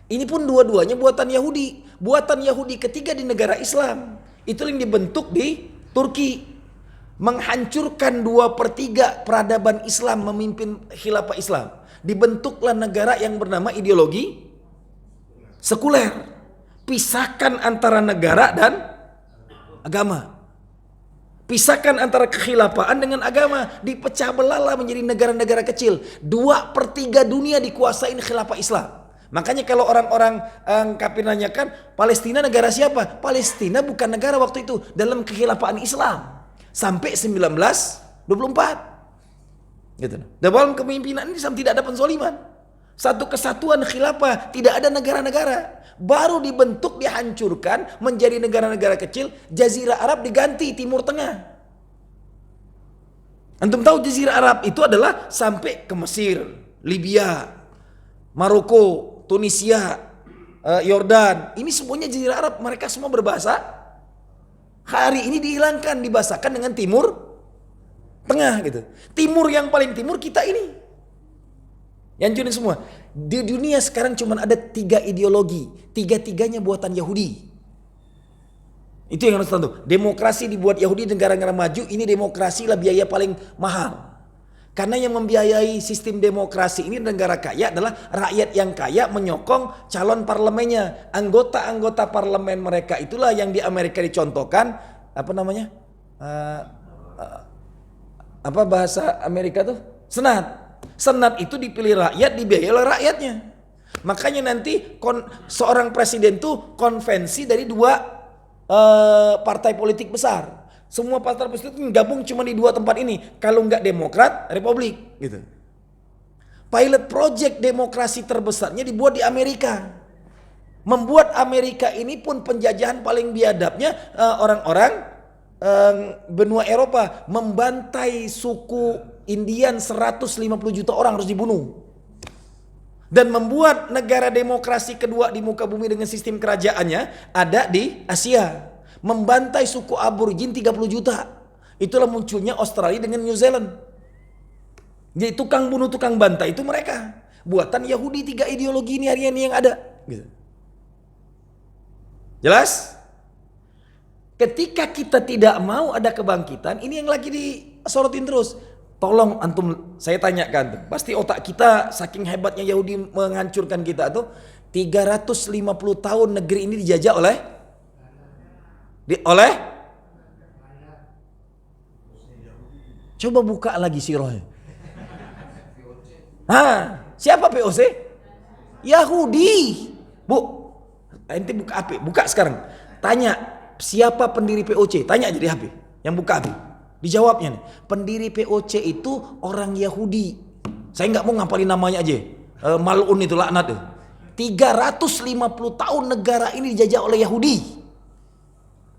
Ini pun dua-duanya buatan Yahudi. Buatan Yahudi ketiga di negara Islam. Itu yang dibentuk di Turki. Menghancurkan 2/3 peradaban Islam, memimpin khilafah Islam. Dibentuklah negara yang bernama ideologi sekuler. Pisahkan antara negara dan agama. Pisahkan antara kekhilafaan dengan agama. Dipecah belahlah menjadi negara-negara kecil. 2/3 dunia dikuasain khilafah Islam. Makanya kalau orang-orang kafir nanyakan, Palestina negara siapa? Palestina bukan negara waktu itu dalam kekhilafaan Islam. Sampai 1924. Gitu. Dalam kepemimpinan ini tidak ada penzoliman. Satu kesatuan khilafah, tidak ada negara-negara. Baru dibentuk, dihancurkan menjadi negara-negara kecil. Jazirah Arab diganti Timur Tengah. Antum tahu Jazirah Arab itu adalah sampai ke Mesir, Libya, Maroko, Tunisia, Yordan. Ini semuanya Jazirah Arab. Mereka semua berbahasa. Hari ini dihilangkan, dibahasakan dengan Timur Tengah gitu. Timur yang paling timur kita ini. Yang Hancurin semua. Di dunia sekarang cuma ada 3 ideologi. 3-tiganya buatan Yahudi. Itu yang harus tahu. Demokrasi dibuat Yahudi, negara-negara maju. Ini demokrasi lah biaya paling mahal. Karena yang membiayai sistem demokrasi ini negara kaya adalah rakyat yang kaya menyokong calon parlemennya. Anggota-anggota parlemen mereka itulah yang di Amerika dicontohkan. Apa namanya? Apa bahasa Amerika tuh? Senat. Senat itu dipilih rakyat, dibiayai oleh rakyatnya. Makanya nanti seorang presiden tuh konvensi dari 2 partai politik besar. Semua partai politik itu gabung cuma di 2 tempat ini. Kalau nggak Demokrat, Republik gitu. Pilot project demokrasi terbesarnya dibuat di Amerika. Membuat Amerika ini pun penjajahan paling biadabnya orang-orang benua Eropa, membantai suku Indian 150 juta orang harus dibunuh. Dan membuat negara demokrasi kedua di muka bumi dengan sistem kerajaannya ada di Asia. Membantai suku aborigin 30 juta. Itulah munculnya Australia dengan New Zealand. Jadi tukang bunuh, tukang bantai itu mereka. Buatan Yahudi 3 ideologi ini hari ini yang ada. Gitu. Jelas? Ketika kita tidak mau ada kebangkitan, ini yang lagi disorotin terus. Tolong antum, saya tanyakan, pasti otak kita saking hebatnya Yahudi menghancurkan kita tuh, 350 tahun negeri ini dijajah oleh coba buka lagi sirahnya. Siapa POC? Yahudi. Bu, ente buka HP, buka sekarang. Tanya, siapa pendiri POC? Tanya aja di HP, yang buka HP. Dijawabnya nih, pendiri POC itu orang Yahudi. Saya nggak mau ngapalin namanya aja. Mal'un itu, laknat. 350 tahun negara ini dijajah oleh Yahudi.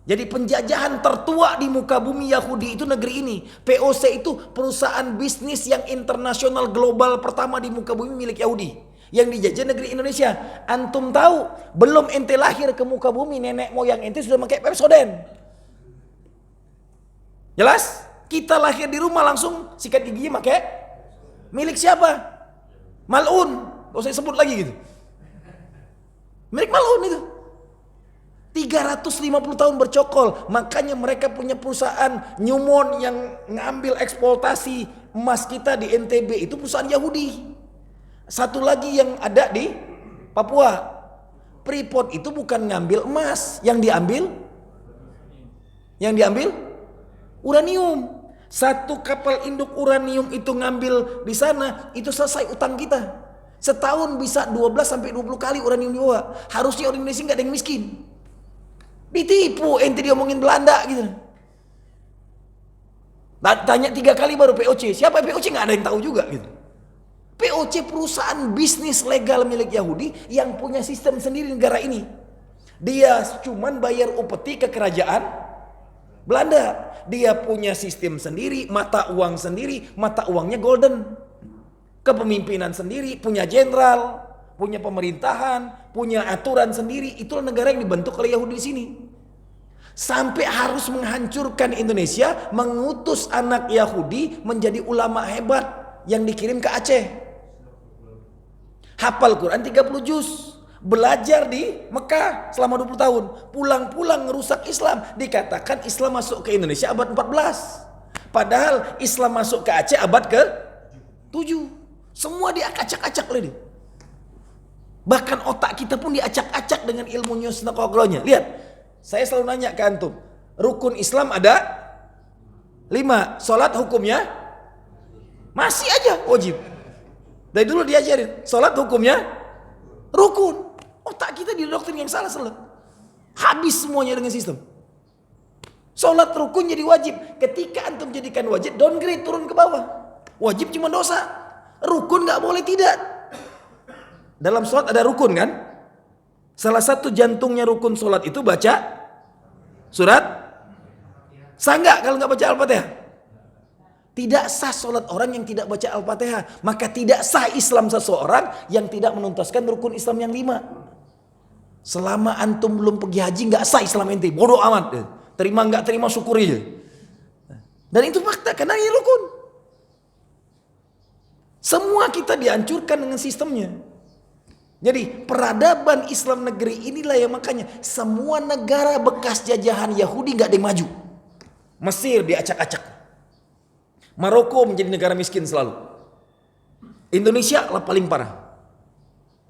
Jadi penjajahan tertua di muka bumi Yahudi itu negeri ini. POC itu perusahaan bisnis yang internasional global pertama di muka bumi milik Yahudi. Yang dijajah negeri Indonesia. Antum tahu, belum ente lahir ke muka bumi, nenek moyang ente sudah pakai Pepsodent. Jelas? Kita lahir di rumah langsung sikat giginya pakai milik siapa? Mal'un. Gak usah sebut lagi gitu. Milik Mal'un itu. 350 tahun bercokol. Makanya mereka punya perusahaan Newmont yang ngambil eksploitasi emas kita di NTB. Itu perusahaan Yahudi. Satu lagi yang ada di Papua. Freeport itu bukan ngambil emas. Yang diambil uranium. Satu kapal induk uranium itu ngambil di sana, itu selesai utang kita. Setahun bisa 12 sampai 20 kali uranium dibawa. Harusnya orang Indonesia nggak ada yang miskin. Ditipu, ente diomongin Belanda gitu. Tanya 3 kali baru POC. Siapa POC nggak ada yang tahu juga gitu. POC perusahaan bisnis legal milik Yahudi yang punya sistem sendiri negara ini. Dia cuman bayar upeti ke kerajaan Belanda. Dia punya sistem sendiri, mata uang sendiri, mata uangnya golden. Kepemimpinan sendiri, punya jenderal, punya pemerintahan, punya aturan sendiri. Itulah negara yang dibentuk oleh Yahudi di sini. Sampai harus menghancurkan Indonesia, mengutus anak Yahudi menjadi ulama hebat yang dikirim ke Aceh. Hafal Quran 30 juz. Belajar di Mekah selama 20 tahun. Pulang-pulang ngerusak Islam. Dikatakan Islam masuk ke Indonesia abad 14. Padahal Islam masuk ke Aceh abad ke-7. Semua diacak-acak oleh dia. Bahkan otak kita pun diacak-acak dengan ilmu nyusnakoglonya. Lihat, saya selalu nanya ke antum. Rukun Islam ada 5. Sholat hukumnya masih aja wajib. Dari dulu diajarin. Sholat hukumnya rukun. Otak kita didoktrin yang salah selalu. Habis semuanya dengan sistem. Sholat rukun jadi wajib. Ketika antum jadikan wajib, downgrade, turun ke bawah. Wajib cuma dosa. Rukun gak boleh tidak. Dalam sholat ada rukun kan? Salah satu jantungnya rukun sholat itu baca surat. Sah nggak kalau nggak baca Al-Fatihah? Tidak sah sholat orang yang tidak baca Al-Fatihah. Maka tidak sah Islam seseorang yang tidak menuntaskan rukun Islam yang 5. Selama antum belum pergi haji nggak sah Islam ente. Bodoh amat. Terima nggak terima syukuri aja. Dan itu fakta karena ini rukun. Semua kita dihancurkan dengan sistemnya. Jadi peradaban Islam negeri inilah yang makanya semua negara bekas jajahan Yahudi nggak ada yang maju. Mesir diacak-acak. Maroko menjadi negara miskin selalu. Indonesia lah paling parah.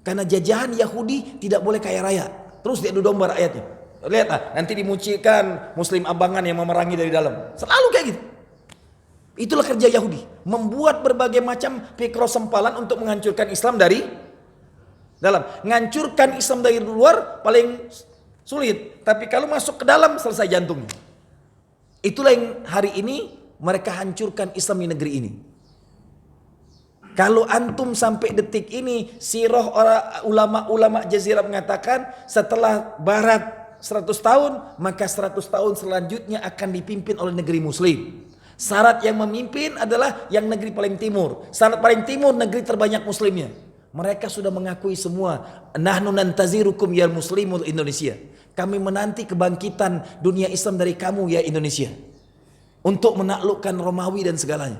Karena jajahan Yahudi tidak boleh kaya raya. Terus diadu domba rakyatnya. Lihatlah, nanti dimuncikan Muslim abangan yang memerangi dari dalam. Selalu kayak gitu. Itulah kerja Yahudi. Membuat berbagai macam pikro sempalan untuk menghancurkan Islam dari dalam. Menghancurkan Islam dari luar paling sulit. Tapi kalau masuk ke dalam selesai jantungnya. Itulah yang hari ini mereka hancurkan Islam di negeri ini. Kalau antum sampai detik ini sirah orang ulama-ulama Jazirah mengatakan setelah barat 100 tahun maka 100 tahun selanjutnya akan dipimpin oleh negeri muslim. Syarat yang memimpin adalah yang negeri paling timur. Syarat paling timur negeri terbanyak muslimnya. Mereka sudah mengakui semua. Nahnu nantazirukum ya muslimul Indonesia. Kami menanti kebangkitan dunia Islam dari kamu ya Indonesia. Untuk menaklukkan Romawi dan segalanya.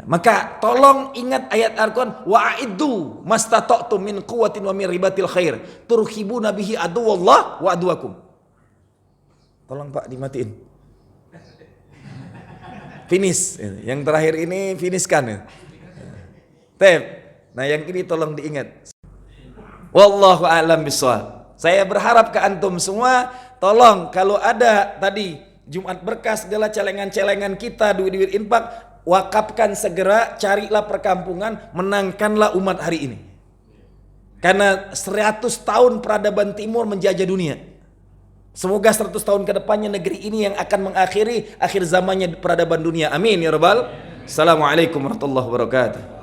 Maka tolong ingat ayat Al-Quran. Wa'iddu mastata'tum min quwwatin wa min ribatil khair. Turhibuna bihi aduwallah wa aduwakum. Tolong Pak dimatiin. Finish. Yang terakhir ini finishkan. Tep. Nah yang ini tolong diingat. Wallahu a'lam bishawab. Saya berharap ke antum semua, tolong kalau ada tadi Jumat berkah segala celengan-celengan kita, duit-duit infak, wakafkan segera, carilah perkampungan, menangkanlah umat hari ini. Karena 100 tahun peradaban timur menjajah dunia. Semoga 100 tahun ke depannya negeri ini yang akan mengakhiri akhir zamannya peradaban dunia. Amin ya rabbal. Assalamualaikum warahmatullahi wabarakatuh.